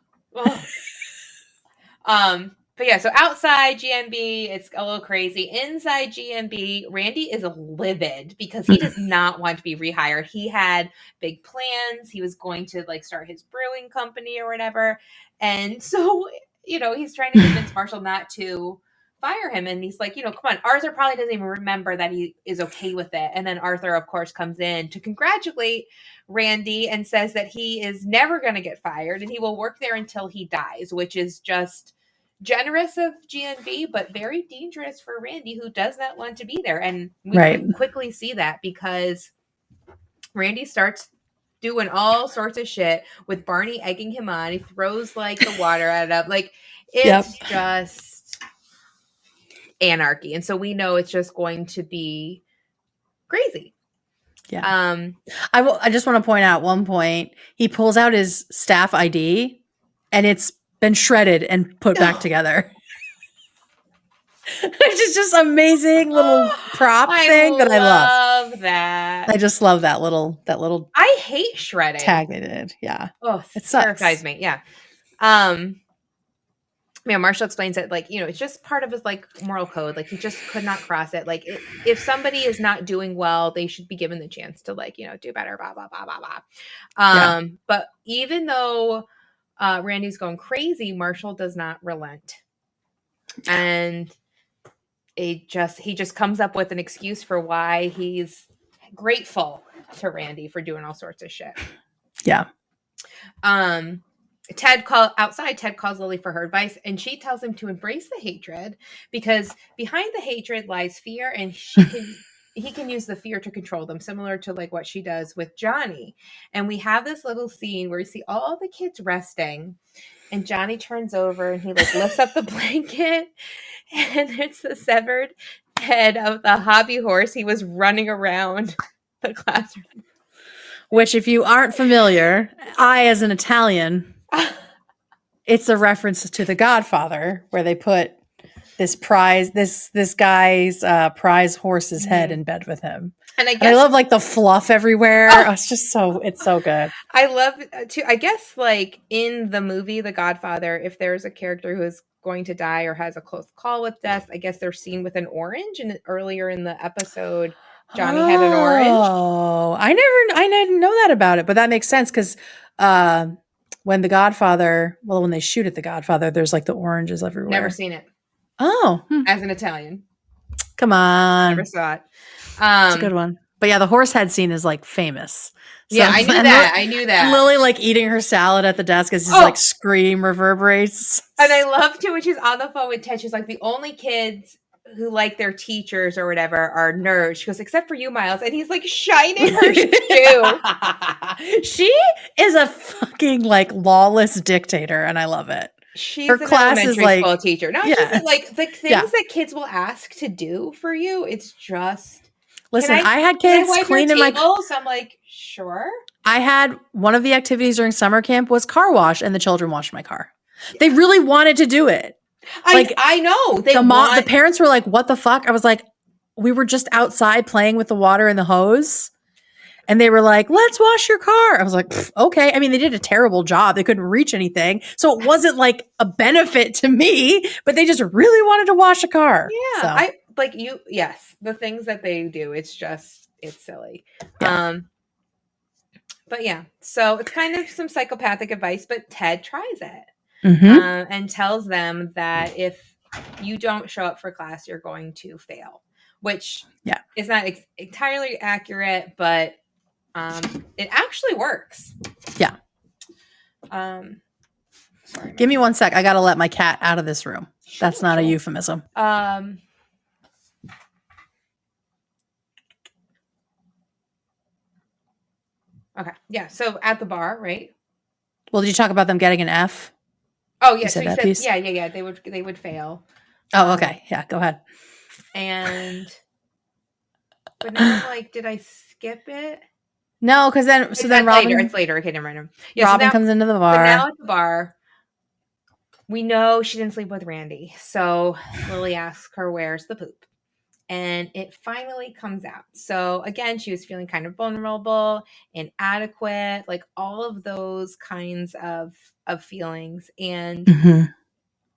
yeah, so outside GMB, it's a little crazy. Inside GMB, Randy is livid because he does not want to be rehired. He had big plans. He was going to, like, start his brewing company or whatever. And so, he's trying to convince Marshall not to fire him. And he's like, come on. Arthur probably doesn't even remember that he is okay with it. And then Arthur, of course, comes in to congratulate Randy and says that he is never going to get fired and he will work there until he dies, which is just generous of GNB, but very dangerous for Randy, who does not want to be there. And we can quickly see that because Randy starts doing all sorts of shit with Barney egging him on. He throws, like, the water at it. Like, it's just anarchy. And so we know it's just going to be crazy. Yeah. I just want to point out one point. He pulls out his staff ID and it's been shredded and put back together. Which is just amazing little prop thing that I love. That. I just love that little I hate shredding. Tag they did. Yeah. Oh, it terrifies me. Yeah. Marshall explains that, like, it's just part of his, like, moral code. Like, he just could not cross it. Like, if somebody is not doing well, they should be given the chance to, like, do better, blah, blah, blah, blah, blah. But even though Randy's going crazy, Marshall does not relent. And he just comes up with an excuse for why he's grateful to Randy for doing all sorts of shit. Yeah. Ted calls Lily for her advice, and she tells him to embrace the hatred because behind the hatred lies fear, and he can use the fear to control them, similar to, like, what she does with Johnny. And we have this little scene where you see all the kids resting, and Johnny turns over and he, like, lifts up the blanket, and it's the severed head of the hobby horse he was running around the classroom. Which, if you aren't familiar, as an Italian, it's a reference to The Godfather, where they put this guy's prize horse's head in bed with him. And I love, like, the fluff everywhere. It's so good. I love too. I guess, like, in the movie The Godfather, if there's a character who is going to die or has a close call with death, I guess they're seen with an orange. And earlier in the episode, Johnny had an orange. Oh, I didn't know that about it, but that makes sense because when the Godfather, well, when they shoot at the Godfather, there's like the oranges everywhere. Never seen it. Oh, as an Italian. Come on. Never saw it. It's a good one. But yeah, the horse head scene is like famous. So, yeah, I knew that. I knew that. And Lily like eating her salad at the desk as his like scream reverberates. And I love too when she's on the phone with Ted. She's like, the only kids who like their teachers or whatever are nerds. She goes, except for you, Miles. And he's like shining her shoe. She is a fucking like lawless dictator, and I love it. She's her an class elementary is like school teacher. No, she's like the things that kids will ask to do for you. It's just listen. I had kids cleaning my table, so I'm like, sure. I had one of the activities during summer camp was car wash, and the children washed my car. They really wanted to do it. I know. The parents were like, what the fuck? I was like, we were just outside playing with the water and the hose. And they were like, let's wash your car. I was like, okay. I mean, they did a terrible job. They couldn't reach anything. So it wasn't like a benefit to me, but they just really wanted to wash a car. Yeah. So. Yes. The things that they do, it's silly. Yeah. But yeah, so it's kind of some psychopathic advice, but Ted tries it. And tells them that if you don't show up for class, you're going to fail, which is not entirely accurate, but it actually works. Yeah. Sorry, give me 1 sec. I got to let my cat out of this room. Sure, that's not a euphemism. Okay. Yeah. So at the bar, right? Well, did you talk about them getting an F? Oh, yeah. So you said, yeah. They would fail. Oh, okay. Yeah, go ahead. But now I'm like, did I skip it? No, because then Robin. It's later. Okay, never mind. Yeah, Robin comes into the bar. But now at the bar, we know she didn't sleep with Randy. So Lily asks her, where's the poop? And it finally comes out. So again, she was feeling kind of vulnerable, inadequate, like all of those kinds of feelings. And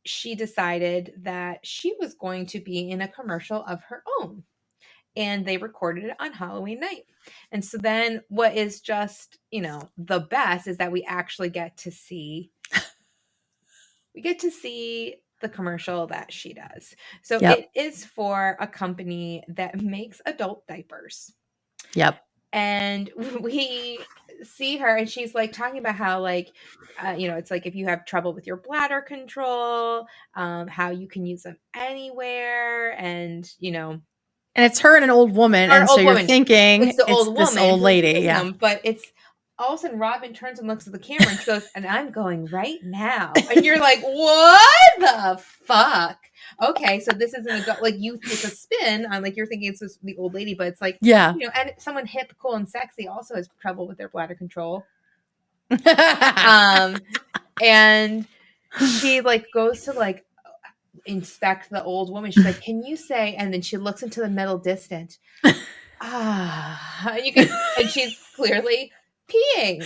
she decided that she was going to be in a commercial of her own. And they recorded it on Halloween night. And so then what is just, the best is that we actually get to see the commercial that she does. So it is for a company that makes adult diapers. Yep. And we see her and she's like talking about how it's like if you have trouble with your bladder control, how you can use them anywhere. And, and it's her and an old woman. And so you're thinking it's this old lady. Yeah. But it's all of a sudden Robin turns and looks at the camera and she goes, and I'm going right now. And you're like, what the fuck? Okay, so this is an adult, like you take a spin on like you're thinking it's the old lady, but it's like, and someone hip, cool, and sexy also has trouble with their bladder control. And she like goes to like inspect the old woman. She's like, can you say? And then she looks into the middle distance. And she's clearly peeing.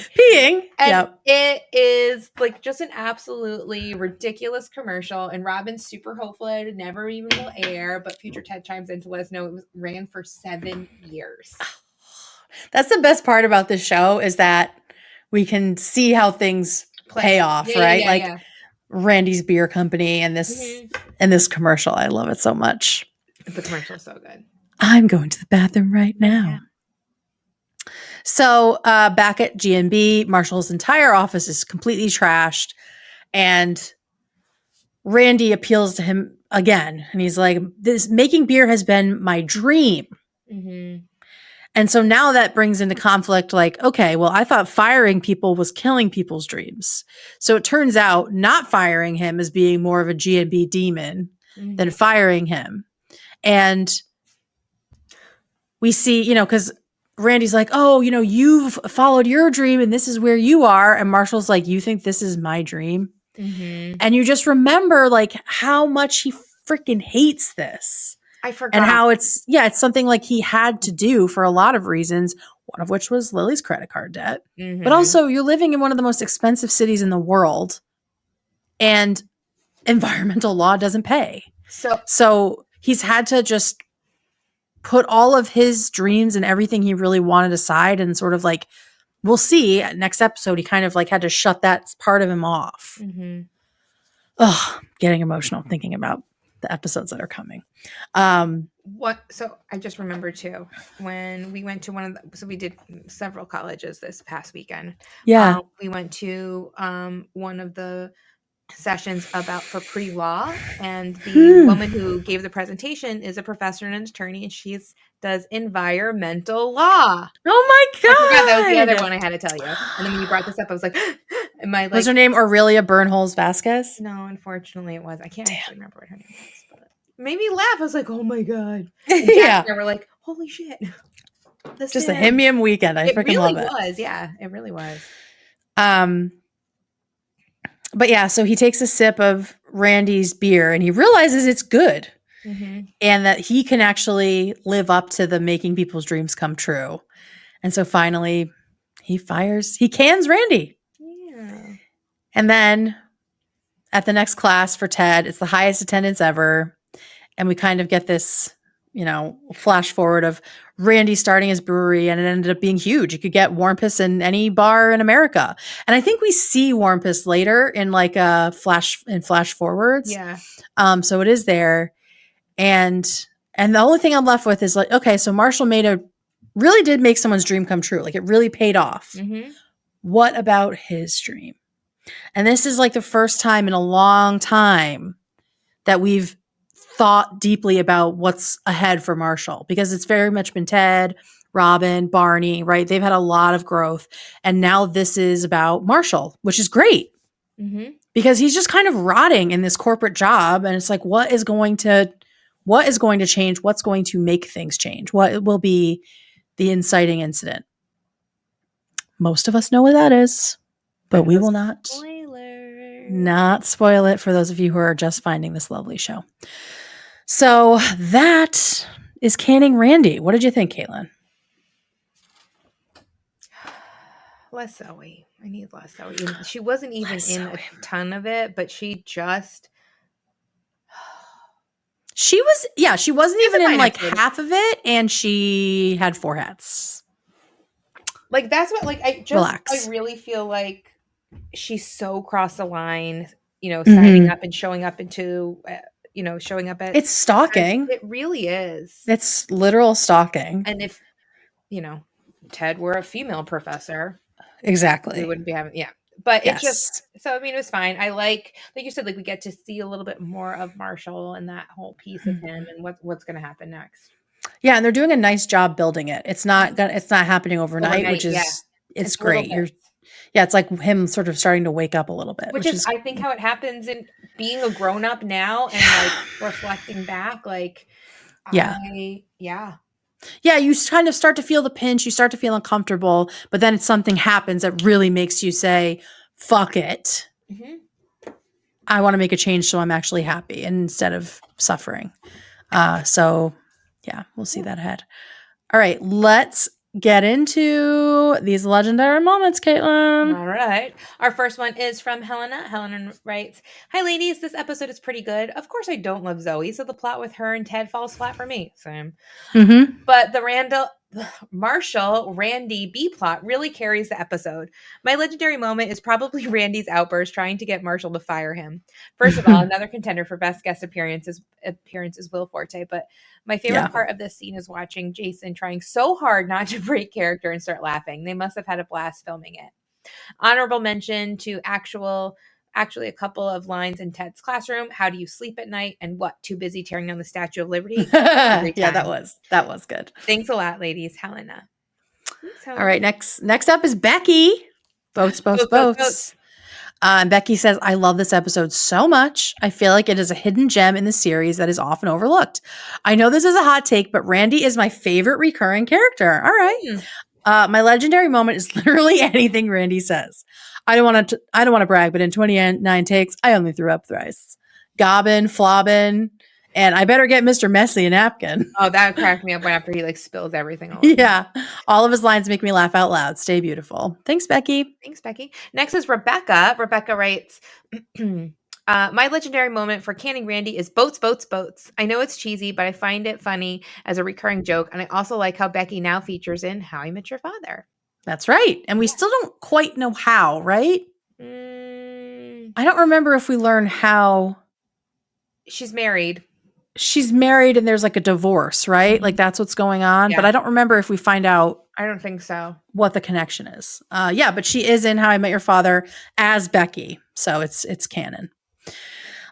And it is like just an absolutely ridiculous commercial. And Robin's super hopeful it never even will air, but future Ted chimes in to let us know it ran for 7 years. That's the best part about this show is that we can see how things pay off, right? Randy's beer company and this commercial. I love it so much. The commercial is so good. I'm going to the bathroom right now. Yeah. So back at G&B, Marshall's entire office is completely trashed. And Randy appeals to him again. And he's like, this making beer has been my dream. And so now that brings into conflict like, okay, well, I thought firing people was killing people's dreams. So it turns out not firing him is being more of a G&B demon than firing him. And we see, because Randy's like, oh, you've followed your dream and this is where you are. And Marshall's like, you think this is my dream? And you just remember like how much he freaking hates this. I forgot. And how it's something like he had to do for a lot of reasons, one of which was Lily's credit card debt. But also you're living in one of the most expensive cities in the world and environmental law doesn't pay. So he's had to just put all of his dreams and everything he really wanted aside and sort of like we'll see next episode. He kind of like had to shut that part of him off. Mm-hmm. Oh, getting emotional thinking about the episodes that are coming. So I just remember too, when we went to so we did several colleges this past weekend. Yeah. We went to one of the sessions for pre-law, and the woman who gave the presentation is a professor and an attorney, and does environmental law. Oh my God. I forgot that was the other one I had to tell you. And then when you brought this up, I was like, was her name Aurelia Bernholz Vasquez? No, unfortunately it was. I can't actually remember what her name was, but it made me laugh. I was like, oh my God. And Jack and I were like, holy shit. Just a HIMYM weekend. I freaking love it. It really was. Yeah, it really was. But yeah, so he takes a sip of Randy's beer and he realizes it's good. Mm-hmm. And that he can actually live up to the making people's dreams come true. And so finally he cans Randy. Yeah. And then at the next class for Ted, it's the highest attendance ever. And we kind of get this, flash forward of Randy starting his brewery, and it ended up being huge. You could get Warm Piss in any bar in America. And I think we see Warm Piss later in like a flash forwards. Yeah. So it is there. And the only thing I'm left with is like, okay, so Marshall really did make someone's dream come true. Like it really paid off. Mm-hmm. What about his dream? And this is like the first time in a long time that we've thought deeply about what's ahead for Marshall, because it's very much been Ted, Robin, Barney, right? They've had a lot of growth. And now this is about Marshall, which is great. Mm-hmm. Because he's just kind of rotting in this corporate job. And it's like, what is going to change? What's going to make things change? What will be the inciting incident? Most of us know what that is, but we will not spoil it for those of you who are just finding this lovely show. So that is Canning Randy. What did you think, Caitlin? Less Zoe. I need less Zoe. She wasn't even in a ton of it, but she just... She wasn't even in like half of it, and she had 4 hats. Like, that's what, like, I really feel like she's so crossed the line, signing up and showing up showing up at... It's stalking. It really is. It's literal stalking. And if, Ted were a female professor... Exactly. We wouldn't be having... Yeah. But it just... So, it was fine. I like you said, like, we get to see a little bit more of Marshall and that whole piece of him and what's going to happen next. Yeah, and they're doing a nice job building it. It's not happening overnight, which is it's great. It's like him sort of starting to wake up a little bit, which is I think how it happens in being a grown up now and like reflecting back, like you kind of start to feel the pinch, you start to feel uncomfortable, but then something happens that really makes you say, "Fuck it." Mm-hmm. I want to make a change so I'm actually happy instead of suffering. We'll see that ahead. All right, let's get into these legendary moments, Caitlin. All right. Our first one is from Helena. Helena writes, "Hi, ladies. This episode is pretty good. Of course, I don't love Zoe, so the plot with her and Ted falls flat for me. Same. Mm-hmm. But the Marshall Randy B plot really carries the episode. My legendary moment is probably Randy's outburst trying to get Marshall to fire him. First of all, another contender for best guest appearance is Will Forte, but my favorite part of this scene is watching Jason trying so hard not to break character and start laughing. They must have had a blast filming it. Honorable mention to actually a couple of lines in Ted's classroom. How do you sleep at night? And what? Too busy tearing down the Statue of Liberty? Yeah, that was good. Thanks a lot, ladies. Helena. All right, next up is Becky. Boats. Becky says, "I love this episode so much. I feel like it is a hidden gem in the series that is often overlooked. I know this is a hot take, but Randy is my favorite recurring character." All right. My legendary moment is literally anything Randy says. I don't want to brag, but in 29 takes, I only threw up thrice. Gobbin, flobbin, and I better get Mr. Messy a napkin. Oh, that cracked me up right after he like spills everything all over. Yeah. All of his lines make me laugh out loud. Stay beautiful. Thanks, Becky. Next is Rebecca. Rebecca writes, my legendary moment for Canning Randy is boats. I know it's cheesy, but I find it funny as a recurring joke. And I also like how Becky now features in How I Met Your Father. That's right. And we still don't quite know how, right? I don't remember if we learn how. She's married. She's married and there's like a divorce, right? Like that's what's going on. Yeah. But I don't remember if we find out. I don't think so. What the connection is. Yeah, but she is in How I Met Your Father as Becky. So it's canon.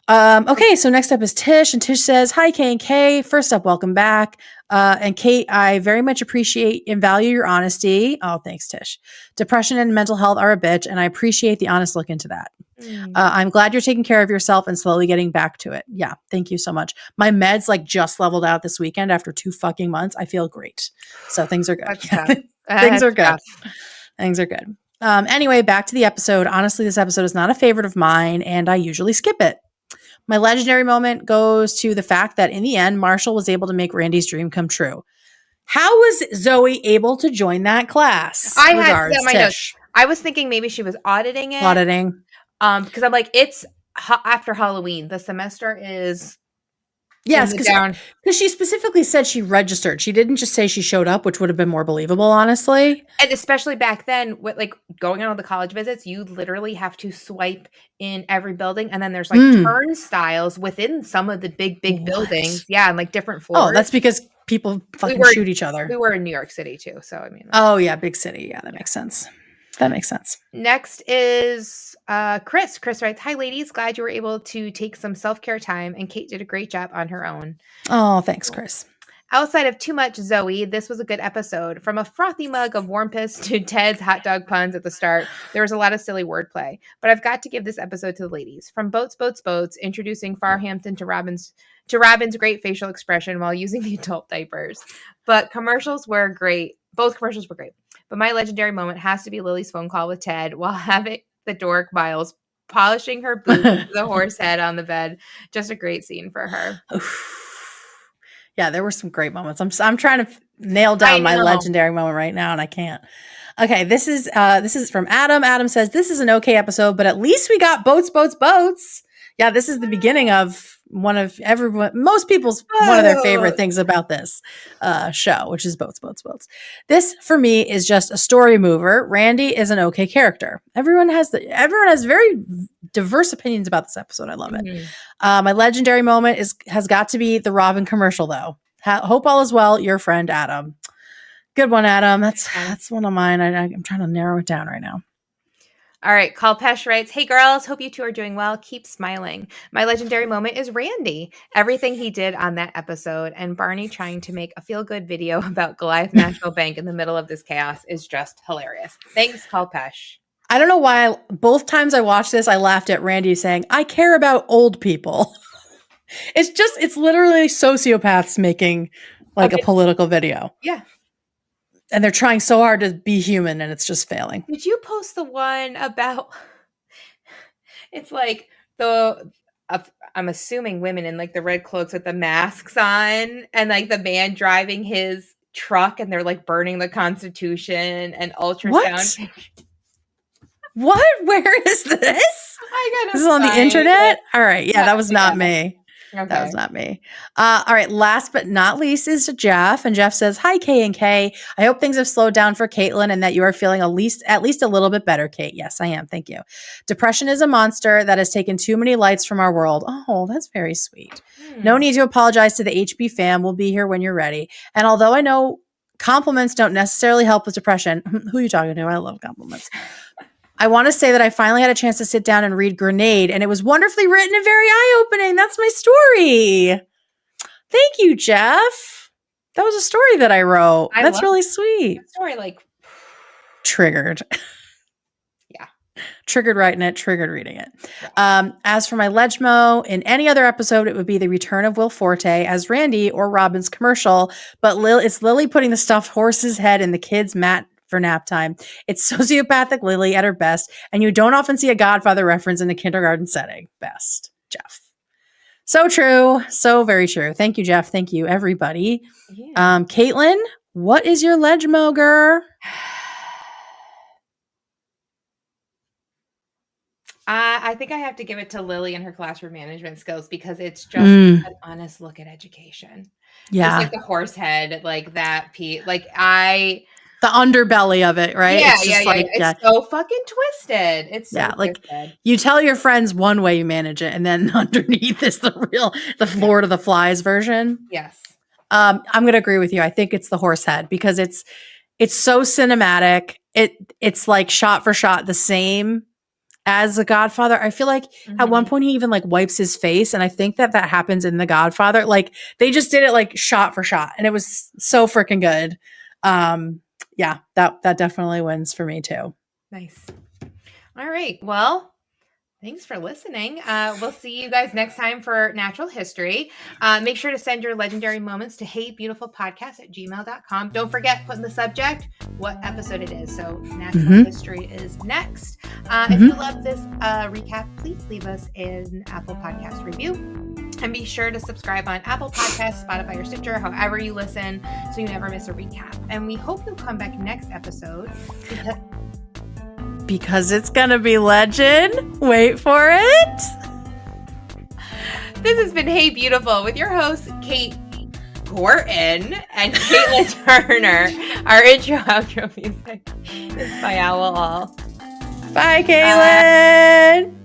Okay, so next up is Tish, and Tish says, "Hi, K and K. First up, welcome back. And Kate, I very much appreciate and value your honesty. Oh, thanks, Tish. Depression and mental health are a bitch, and I appreciate the honest look into that. I'm glad you're taking care of yourself and slowly getting back to it. Yeah, thank you so much. My meds like just leveled out this weekend after 2 fucking months. I feel great. So things are good. That's tough. Things are good. Tough. Things are good. Anyway, back to the episode. Honestly, this episode is not a favorite of mine, and I usually skip it. My legendary moment goes to the fact that in the end, Marshall was able to make Randy's dream come true. How was Zoe able to join that class? I had my notes. I was thinking maybe she was auditing it. Because I'm like, it's after Halloween. The semester is. Yes, because she specifically said she registered. She didn't just say she showed up, which would have been more believable, honestly. And especially back then, with like going on all the college visits, you literally have to swipe in every building, and then there's like turnstiles within some of the big buildings. Yeah, and like different floors. Oh, that's because people fucking shoot each other. We were in New York City too, so I mean. Oh yeah, big city. Yeah, that makes sense. That makes sense. Next is Chris. Chris writes, "Hi, ladies. Glad you were able to take some self-care time, and Kate did a great job on her own." Oh, thanks, Chris. Outside of too much Zoe, this was a good episode. From a frothy mug of warm piss to Ted's hot dog puns at the start, there was a lot of silly wordplay. But I've got to give this episode to the ladies. From boats, introducing Farhampton to Robin's great facial expression while using the adult diapers. But commercials were great. Both commercials were great. But my legendary moment has to be Lily's phone call with Ted while having the dork Miles polishing her boots to the horse head on the bed. Just a great scene for her. Yeah, there were some great moments. I'm trying to nail down my legendary moment right now, and I can't. Okay, this is from Adam. Adam says, "This is an okay episode, but at least we got boats. Yeah, this is the beginning of most people's one of their favorite things about this show, which is boats. This for me is just a story mover. Randy is an okay character. Everyone has very diverse opinions about this episode. I love it. My legendary moment has got to be the Robin commercial, though. Hope all is well. Your friend Adam. Good one, Adam. That's one of mine. I'm trying to narrow it down right now. All right, Kalpesh writes, "Hey girls, hope you two are doing well. Keep smiling. My legendary moment is Randy. Everything he did on that episode and Barney trying to make a feel-good video about Goliath National Bank in the middle of this chaos is just hilarious. Thanks, Kalpesh." I don't know why both times I watched this, I laughed at Randy saying, "I care about old people." It's literally sociopaths making like a political video. Yeah. And they're trying so hard to be human and it's just failing. Did you post the one about, it's like I'm assuming women in like the red cloaks with the masks on and like the man driving his truck and they're like burning the Constitution and ultrasound. What? Where is this? This is on the internet? All right. Yeah, that was not me. Okay. That was not me. All right. Last but not least is Jeff. And Jeff says, "Hi, K and K. I hope things have slowed down for Caitlin and that you are feeling at least a little bit better, Kate." Yes, I am. Thank you. "Depression is a monster that has taken too many lights from our world." Oh, that's very sweet. "No need to apologize to the HB fam. We'll be here when you're ready. And although I know compliments don't necessarily help with depression," who are you talking to? I love compliments. "I want to say that I finally had a chance to sit down and read Grenade, and it was wonderfully written and very eye-opening. That's my story." Thank you, Jeff. That was a story that I wrote. That's really sweet. Story like triggered. Yeah. Triggered writing it, triggered reading it. As for my Legmo, in any other episode, it would be the return of Will Forte as Randy or Robin's commercial, but it's Lily putting the stuffed horse's head in the kid's mat for nap time. It's sociopathic Lily at her best, and you don't often see a Godfather reference in a kindergarten setting. Best, Jeff. So true. So very true. Thank you, Jeff. Thank you, everybody. Yeah. Caitlin, what is your Legmo, girl? I think I have to give it to Lily and her classroom management skills because it's just an honest look at education. Yeah. Just like the horse head, like that piece. Like I the underbelly of it, right? Yeah, It's just like, It's so fucking twisted. It's so like twisted. you tell your friends one way you manage it, and then underneath is the Lord of the Flies version. Yes. I'm going to agree with you. I think it's the horse head because it's so cinematic. It's like shot for shot the same as The Godfather. I feel like at one point he even like wipes his face, and I think that happens in The Godfather. Like they just did it like shot for shot, and it was so freaking good. Yeah, that definitely wins for me too. Nice. All right. Well, thanks for listening. We'll see you guys next time for Natural History. Make sure to send your legendary moments to heybeautifulpodcast@gmail.com. Don't forget, put in the subject what episode it is. So Natural History is next. If you love this recap, please leave us an Apple Podcast review. And be sure to subscribe on Apple Podcasts, Spotify, or Stitcher, however you listen, so you never miss a recap. And we hope you'll come back next episode because it's gonna be legend. Wait for it. This has been Hey Beautiful with your hosts, Kate Gorton and Caitlin Turner. Our intro outro music is by Owl All. Bye, Caitlin.